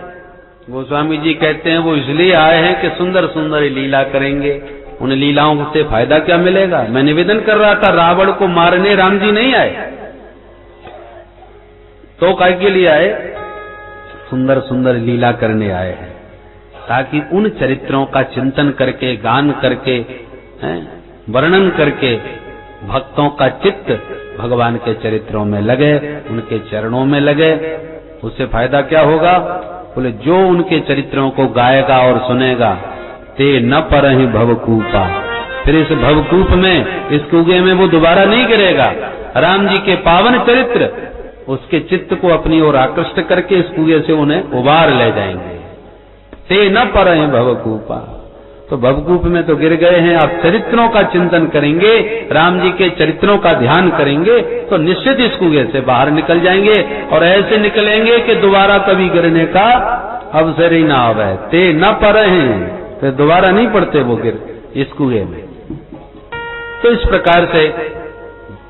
गोस्वामी जी कहते हैं वो इसलिए आए हैं कि सुंदर सुंदर लीला करेंगे। उन लीलाओं से फायदा क्या मिलेगा? मैं निवेदन कर रहा था, रावण को मारने राम जी नहीं आए, तो काय के लिए आए? सुंदर सुंदर लीला करने आए हैं, ताकि उन चरित्रों का चिंतन करके, गान करके, वर्णन करके भक्तों का चित्त भगवान के चरित्रों में लगे, उनके चरणों में लगे। उससे फायदा क्या होगा? बोले जो उनके चरित्रों को गाएगा और सुनेगा, ते न परहि भवकूपा। फिर इस भवकूप में, इस कुएं में वो दोबारा नहीं गिरेगा। राम जी के पावन चरित्र उसके चित्त को अपनी ओर आकृष्ट करके इस कुएं से उन्हें उबार ले जाएंगे। ते न परहि भवकूपा। तो भवकूप में तो गिर गए हैं, आप चरित्रों का चिंतन करेंगे, राम जी के चरित्रों का ध्यान करेंगे, तो निश्चित इस कुएं से बाहर निकल जाएंगे। और ऐसे निकलेंगे कि दोबारा कभी गिरने का अवसर ही ना आवे। ते न परहि, फिर दोबारा नहीं पड़ते वो गिर इस कुएं में। तो इस प्रकार से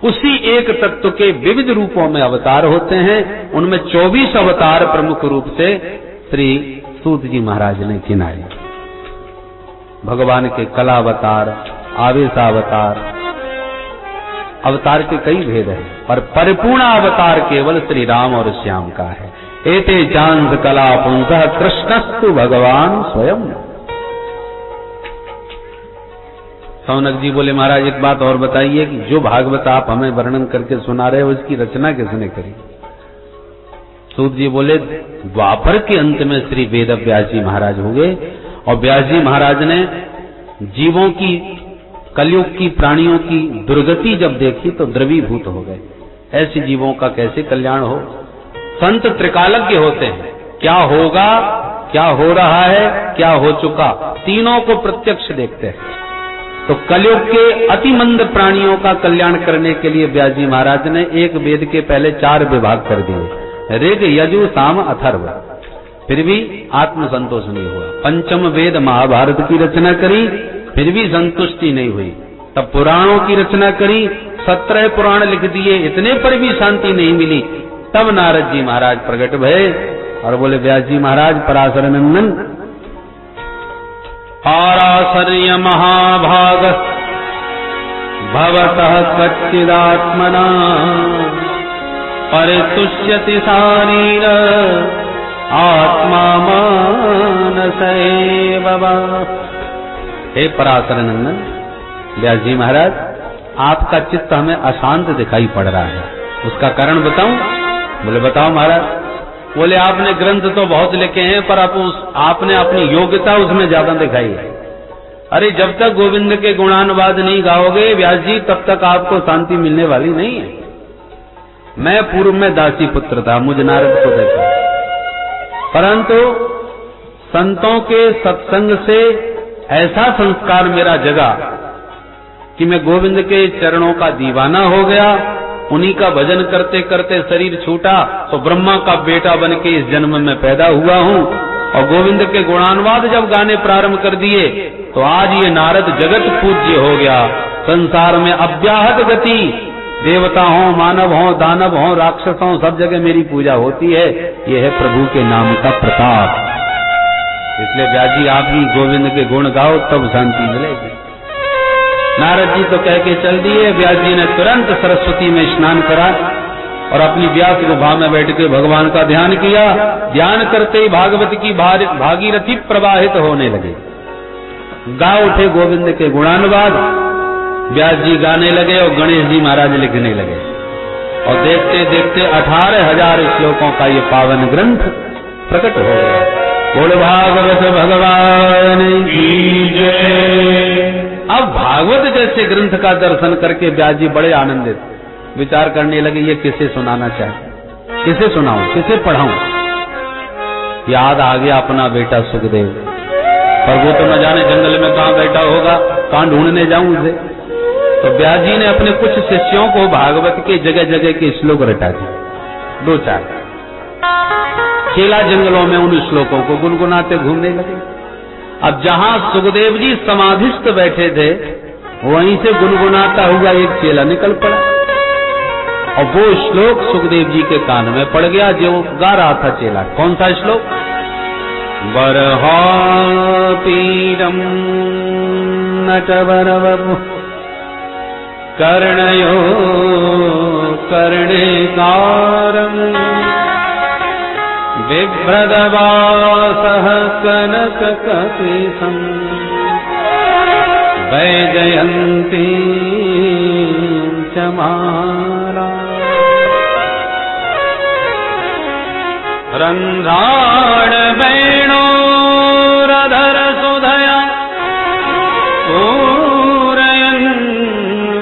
उसी एक तत्व के विविध रूपों में अवतार होते हैं। उनमें 24 अवतार प्रमुख रूप से श्री सूत जी महाराज ने गिनाए। भगवान के कलावतार, आवेशावतार, अवतार के कई भेद हैं, पर परिपूर्ण अवतार केवल श्री राम और श्याम का है। एते चांद कला पुंसः कृष्णस्तु भगवान स्वयं। सौनक जी बोले, महाराज एक बात और बताइए कि जो भागवत आप हमें वर्णन करके सुना रहे हो, इसकी रचना किसने करी? सूत जी बोले, द्वापर के अंत में श्री वेद व्यास जी महाराज हुए, और व्यास जी महाराज ने जीवों की, कलयुग की प्राणियों की दुर्गति जब देखी तो द्रवीभूत हो गए। ऐसे जीवों का कैसे कल्याण हो? संत त्रिकालज्ञ होते हैं, क्या होगा, क्या हो रहा है, क्या हो चुका, तीनों को प्रत्यक्ष देखते हैं। तो कलयुग के अति मंद प्राणियों का कल्याण करने के लिए व्यास जी महाराज ने एक वेद के पहले 4 विभाग कर दिए, ऋग, यजु, साम, अथर्व। फिर भी आत्म संतोष नहीं हुआ। पंचम वेद महाभारत की रचना करी, फिर भी संतुष्टि नहीं हुई। तब पुराणों की रचना करी, 17 पुराण लिख दिए, इतने पर भी शांति नहीं मिली। तब नारद जी महाराज प्रकट भये और बोले, व्यास जी महाराज पराशर नंदन, पाराशर्य महाभाग भवतः कच्चिदात्मना परितुष्यति शारीर आत्मा मानसेव वा। हे पराशर नंदन व्यास जी महाराज, आपका चित्त हमें अशांत दिखाई पड़ रहा है, उसका कारण बताऊं? बोले बताओ महाराज। बोले आपने ग्रंथ तो बहुत लिखे हैं, पर आपने अपनी योग्यता उसमें ज्यादा दिखाई है। अरे जब तक गोविंद के गुणानुवाद नहीं गाओगे व्यास जी, तब तक आपको शांति मिलने वाली नहीं है। मैं पूर्व में दासी पुत्र था, मुझ नारद को देखा, परंतु संतों के सत्संग से ऐसा संस्कार मेरा जगा कि मैं गोविंद के चरणों का दीवाना हो गया। उन्हीं का भजन करते करते शरीर छूटा तो ब्रह्मा का बेटा बन के इस जन्म में पैदा हुआ हूँ। और गोविंद के गुणानुवाद जब गाने प्रारंभ कर दिए तो आज ये नारद जगत पूज्य हो गया। संसार में अव्याहत गति, देवता हो, मानव हो, दानव हो, राक्षस हो, सब जगह मेरी पूजा होती है। ये है प्रभु के नाम का प्रताप। इसलिए व्यास जी आप ही गोविंद के गुण गाओ, तब शांति मिलेगी। नारद जी तो कह के चल दिए। व्यास जी ने तुरंत सरस्वती में स्नान करा और अपनी व्यास गुफा में बैठ के भगवान का ध्यान किया। ध्यान करते ही भागवत की भागीरथी प्रवाहित होने लगे। गा उठे गोविंद के गुणानुवाद, व्यास जी गाने लगे और गणेश जी महाराज लिखने लगे। और देखते देखते 18,000 श्लोकों का ये पावन ग्रंथ प्रकट हो गया। बोल भागवत भगवान की जय। अब भागवत जैसे ग्रंथ का दर्शन करके व्यास जी बड़े आनंदित, विचार करने लगे ये किसे सुनाना चाहे, किसे सुनाऊं, किसे पढ़ाऊं। याद आ गया अपना बेटा सुखदेव, पर वो तो न जाने जंगल में कहां बैठा होगा, कहां ढूंढने जाऊं उसे। तो व्यास जी ने अपने कुछ शिष्यों को भागवत के जगह जगह के श्लोक रटा दिए, 2-4। चेला जंगलों में उन श्लोकों को गुनगुनाते घूमने लगे। अब जहां सुखदेव जी समाधिस्थ बैठे थे वहीं से गुनगुनाता हुआ एक चेला निकल पड़ा और वो श्लोक सुखदेव जी के कान में पड़ गया जो गा रहा था चेला। कौन सा श्लोक? बर्हापीडम नटवरवपु कर्णयो कर्णिकारम् बिभ्रदवासः कनककपिशम् वैजयन्ती च माला रन्ध्राण वेणोरधर सुधया पूरयन्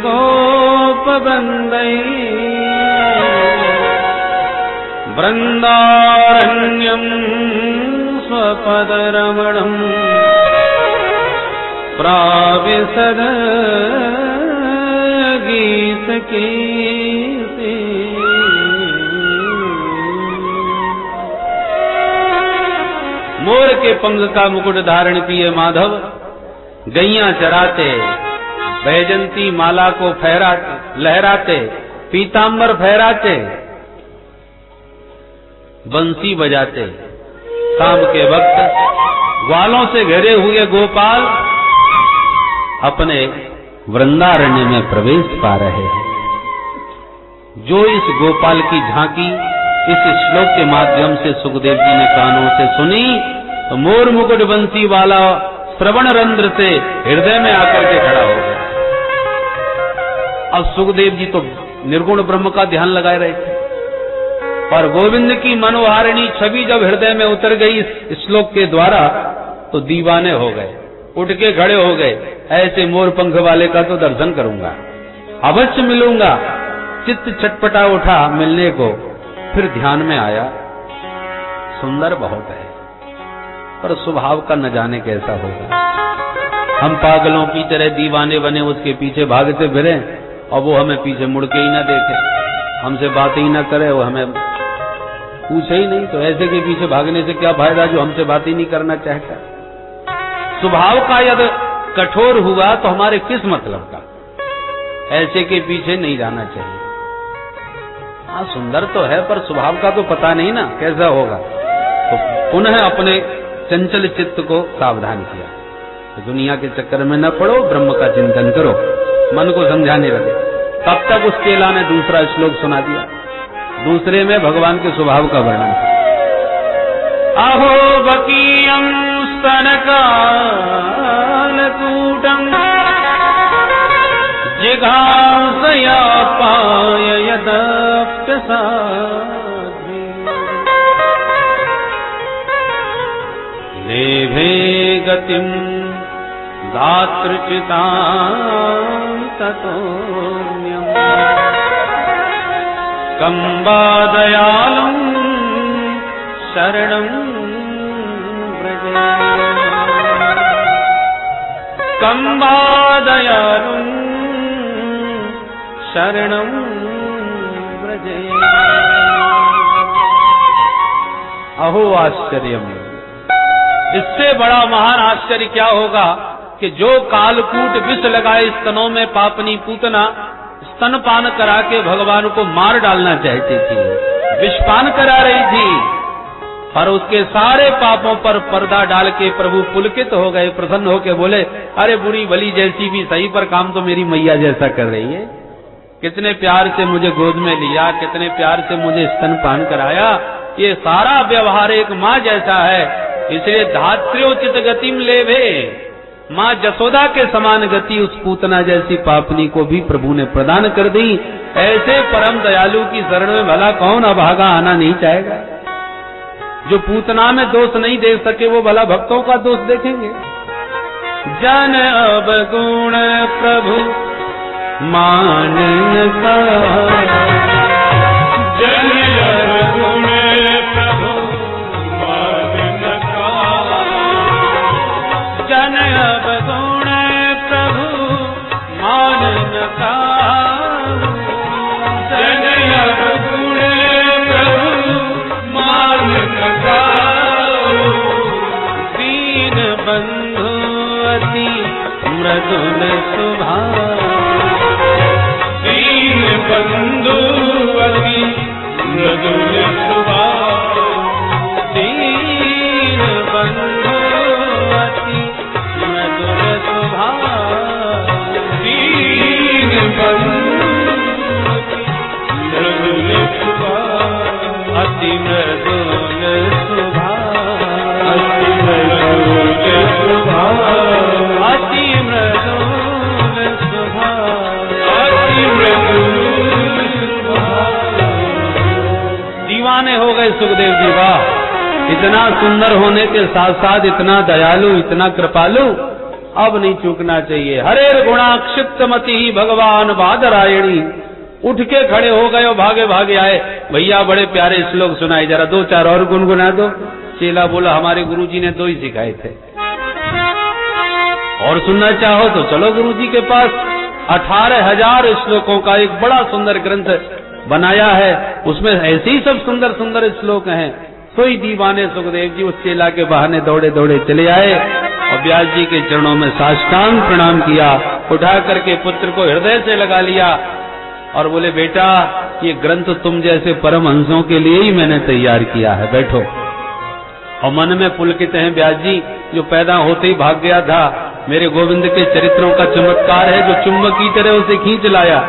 गोपवृन्दैः वृन्दारण्यम् स्वपदरमणम् प्राविशद गीतकीर्ति। मोर के पंख का मुकुट धारण किए माधव गैया चराते, बैजंती माला को लहराते, पीतांबर फहराते, बंसी बजाते, शाम के वक्त ग्वालों से घिरे हुए गोपाल अपने वृंदारण्य में प्रवेश पा रहे हैं। जो इस गोपाल की झांकी इस श्लोक के माध्यम से सुखदेव जी ने कानों से सुनी तो मोर मुकुट बंसी वाला श्रवण रंध्र से हृदय में आकर के खड़ा हो गया। अब सुखदेव जी तो निर्गुण ब्रह्म का ध्यान लगाए रहे थे, पर गोविंद की मनोहारिणी छवि जब हृदय में उतर गई इस श्लोक के द्वारा तो दीवाने हो गए, उठ के खड़े हो गए। ऐसे मोर पंख वाले का तो दर्शन करूंगा, अवश्य मिलूंगा। चित्त छटपटा उठा मिलने को। फिर ध्यान में आया सुंदर बहुत है, पर स्वभाव का न जाने कैसा होगा। हम पागलों की तरह दीवाने बने उसके पीछे भागते फिरे और वो हमें पीछे मुड़ के ही ना देखे, हमसे बातें ही ना करे, वो हमें पूछे ही नहीं। तो ऐसे के पीछे भागने से क्या फायदा जो हमसे बात ही नहीं करना चाहता। स्वभाव का यदि कठोर हुआ तो हमारे किस मतलब का। ऐसे के पीछे नहीं जाना चाहिए। हाँ सुंदर तो है पर स्वभाव का तो पता नहीं ना कैसा होगा। तो पुनः अपने चंचल चित्त को सावधान किया, तो दुनिया के चक्कर में न पड़ो, ब्रह्म का चिंतन करो, मन को समझाने लगे। तब तक उस चेला ने दूसरा श्लोक सुना दिया। दूसरे में भगवान के स्वभाव का वर्णन था। अहो बकीयं स्तनकालकूटम् जिघांसया पाययदप्यसाध्वी लेभे गतिं दातृचितां ततोऽन्यम् कम्बादयालुं शरणं व्रजे कम्बादयालुं शरणं व्रजे। अहो आश्चर्यम्, इससे बड़ा महान आश्चर्य क्या होगा कि जो कालकूट विष लगाए स्तनों में पापनी पूतना स्तनपान करा के भगवान को मार डालना चाहती थी, विषपान करा रही थी, और उसके सारे पापों पर पर्दा डाल के प्रभु पुलकित हो गए, प्रसन्न होके बोले, अरे बुरी भली जैसी भी सही, पर काम तो मेरी मैया जैसा कर रही है। कितने प्यार से मुझे गोद में लिया, कितने प्यार से मुझे स्तनपान कराया, ये सारा व्यवहार एक माँ जैसा है। इसलिए धात्र्योचित गतिम लेभे, माँ जसोदा के समान गति उस पूतना जैसी पापनी को भी प्रभु ने प्रदान कर दी। ऐसे परम दयालु की शरण में भला कौन अभागा आना नहीं चाहेगा। जो पूतना में दोष नहीं देख सके वो भला भक्तों का दोष देखेंगे। जन अब गुण प्रभु मान का, जन अब गुण प्रभु मान का, जन अब गुण प्रभु मान का, जन अब गुण प्रभु मान का, दीन बंधु अति मृदुल सुभाव, दीन बंधु अति मृदुल सुभाव, दीन बंधु अति मृदुल सुभाव, दीन बंधु मृदुल सुभाव, अति मृदुल सुभाव, अति मृदुल सुभाव, अति मृदुल सुभाव, अति मृदुल सुभाव। दीवाने हो गए सुखदेव जी, वाह! इतना सुंदर होने के साथ साथ इतना दयालु, इतना कृपालु, अब नहीं चूकना चाहिए। हरे गुणाक्षिप्त मति भगवान बादरायणी। उठ के खड़े हो गए और भागे भागे आए, भैया बड़े प्यारे श्लोक सुनाए, जरा दो चार और गुनगुना दो। चेला बोला, हमारे गुरुजी ने 2 ही सिखाए थे, और सुनना चाहो तो चलो गुरुजी के पास। 18,000 श्लोकों का एक बड़ा सुंदर ग्रंथ बनाया है, उसमें ऐसे ही सब सुंदर सुंदर श्लोक हैं। तो ही दीवाने सुखदेव जी उस चेला के बहाने दौड़े दौड़े चले आए और व्यास जी के चरणों में साष्टांग प्रणाम किया, उठा करके पुत्र को हृदय से लगा लिया और बोले, बेटा ये ग्रंथ तुम जैसे परमहंसों के लिए ही मैंने तैयार किया है, बैठो। और मन में पुलकित हैं व्यास जी, जो पैदा होते ही भाग गया था, मेरे गोविंद के चरित्रों का चमत्कार है, जो चुंबक की तरह उसे खींच लाया।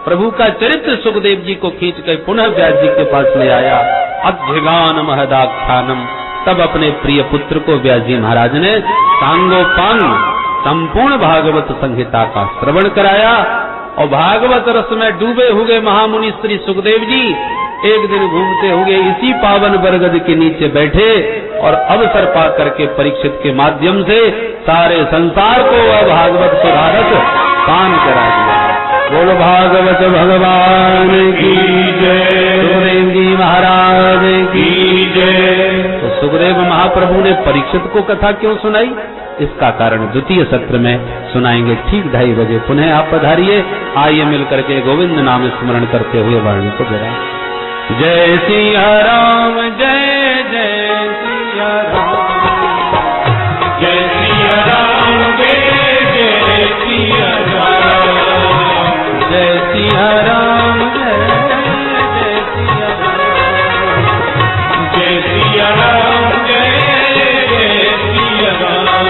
प्रभु का चरित्र सुखदेव जी को खींच कर पुनः व्यास जी के पास ले आया। अध्यगान महदाख्यानम, तब अपने प्रिय पुत्र को व्यास जी महाराज ने सांगोपांग संपूर्ण भागवत संहिता का श्रवण कराया। और भागवत रस में डूबे हुए महामुनि श्री सुखदेव जी एक दिन घूमते हुए इसी पावन बरगद के नीचे बैठे और अवसर पा करके परीक्षित के माध्यम से सारे संसार को भागवत सुधारक पान करा दिया। बोलो भागवत भगवान की जय, सुखदेव जी महाराज की जय। तो सुखदेव महाप्रभु ने परीक्षित को कथा क्यों सुनाई, इसका कारण द्वितीय सत्र में सुनाएंगे। ठीक 2:30 बजे पुनः आप पधारिए। आइए मिलकर के गोविंद नाम स्मरण करते हुए वाणी को जरा। जय सिया राम, जय जय सिया राम, जय सिया राम, जय जय सिया राम, जय सिया राम, जय जय सिया राम, जय सिया राम, जय जय सिया राम,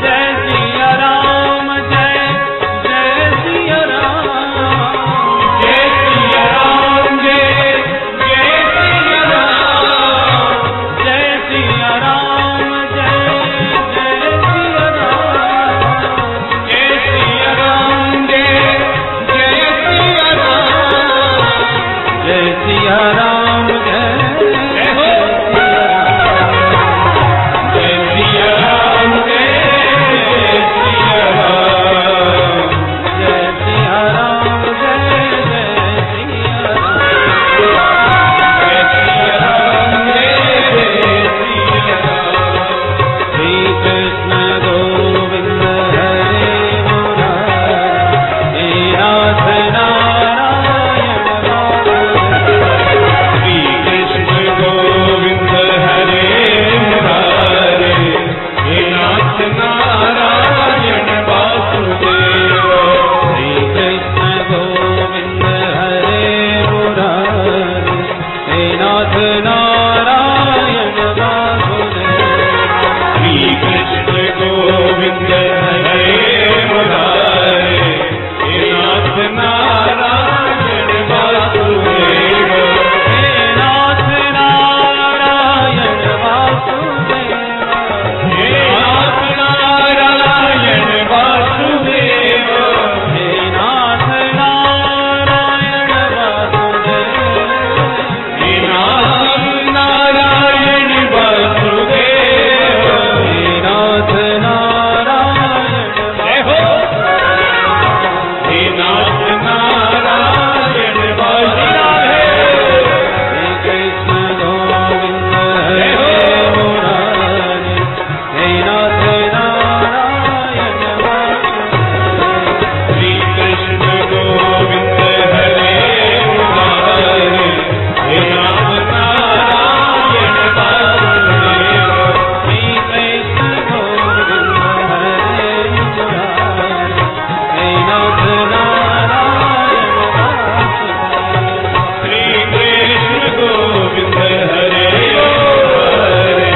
जय सिया राम, जय जय सिया राम, जय सिया राम, जय जय सिया राम, जय राम जय हो जय सिया राम जय सिया राम जय सिया राम जय सिया राम जय सिया राम श्री कृष्ण गोविंद हरे मुरारी हे नाथ नारायण श्री कृष्ण गोविंद हरे मुरारी हे नाथ नारायण वासुदेव श्री कृष्ण गोविंद हरे मुरारी हे नाथ नारायण वासुदेव श्री कृष्ण गोविंद हरे मुरारी हे नाथ नारायण वासुदेव हे नाथ नारायण वासुदेव हे नाथ नारायण वासुदेव हे नाथ नारायण वासुदेव हे नाथ नारायण वासुदेव हे नाथ नारायण जय हो हे नाथ नारायण वासुदेव हे कृष्ण गोविंद हरे मुरारी हे नाथ नारायण वासुदेव श्री कृष्ण गोविंद हरे मुरारी हे नाथ नारायण वासुदेव श्री कृष्ण गोविंद हरे मुरारी हे नाथ नारायण वासुदेव श्री कृष्ण गोविंद हरे मुरारी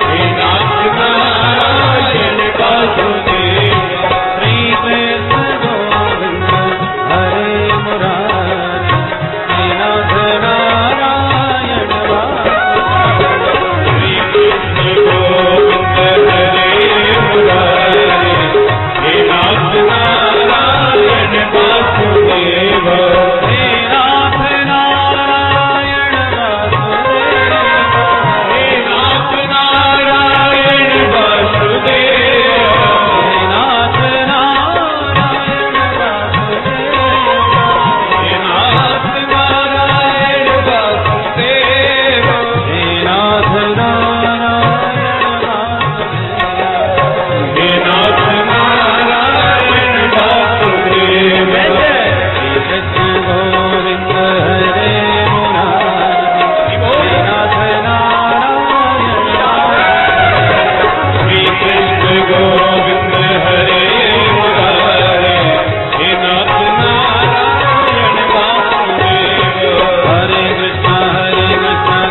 हे नाथ नारायण वासुदेव श्री कृष्ण गोविंद हरे मुरारी हे नाथ नारायण वासुदेव श्री कृष्ण गोविंद हरे मुरारी हे नाथ नारायण वासुदेव हे नाथ नारायण वासुदेव हे नाथ नारायण वासुदेव हे नाथ नारायण वासुदेव हे नाथ नारायण वासुदेव हे नाथ नारायण वासुदेव हे नाथ नारायण वासुदेव श्री कृष्ण गोविंद हरे मुरारी हे नाथ नारायण श्री कृष्ण गोविंद हरे मुरारी हे नाथ नारायण वासुदेव हरे कृष्ण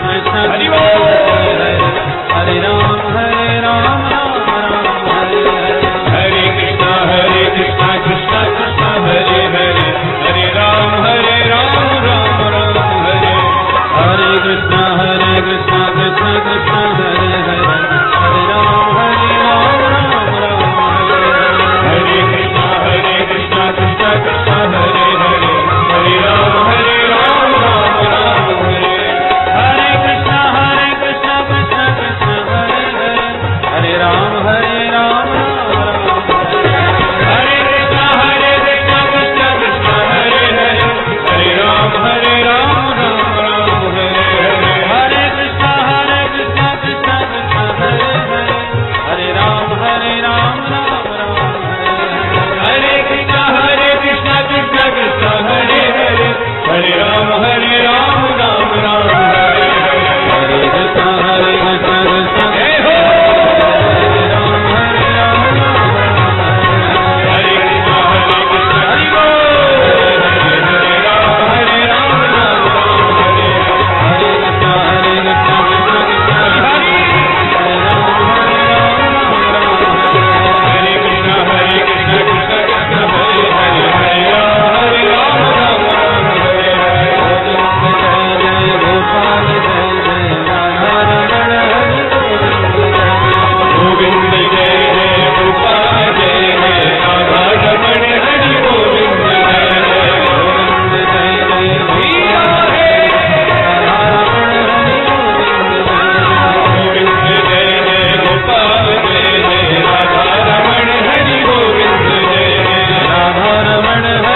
कृष्ण कृष्ण हरि हरे राम राम राम हरे हरे कृष्ण कृष्ण कृष्ण हरे हरे हरे राम राम राम हरे हरे कृष्ण कृष्ण कृष्ण कृष्ण हरे हरे हरे राम राम राम हरे हरे कृष्ण कृष्ण कृष्ण कृष्ण हरे हरे हरे राम राम राम हरे हरे कृष्ण कृष्ण कृष्ण कृष्ण हरे हरे हरे राम राम राम हरे कृष्ण कृष्ण कृष्ण कृष्ण हरे हरे हरे राम राम राम हरे हरे कृष्ण कृष्ण कृष्ण कृष्ण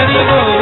हरि बोल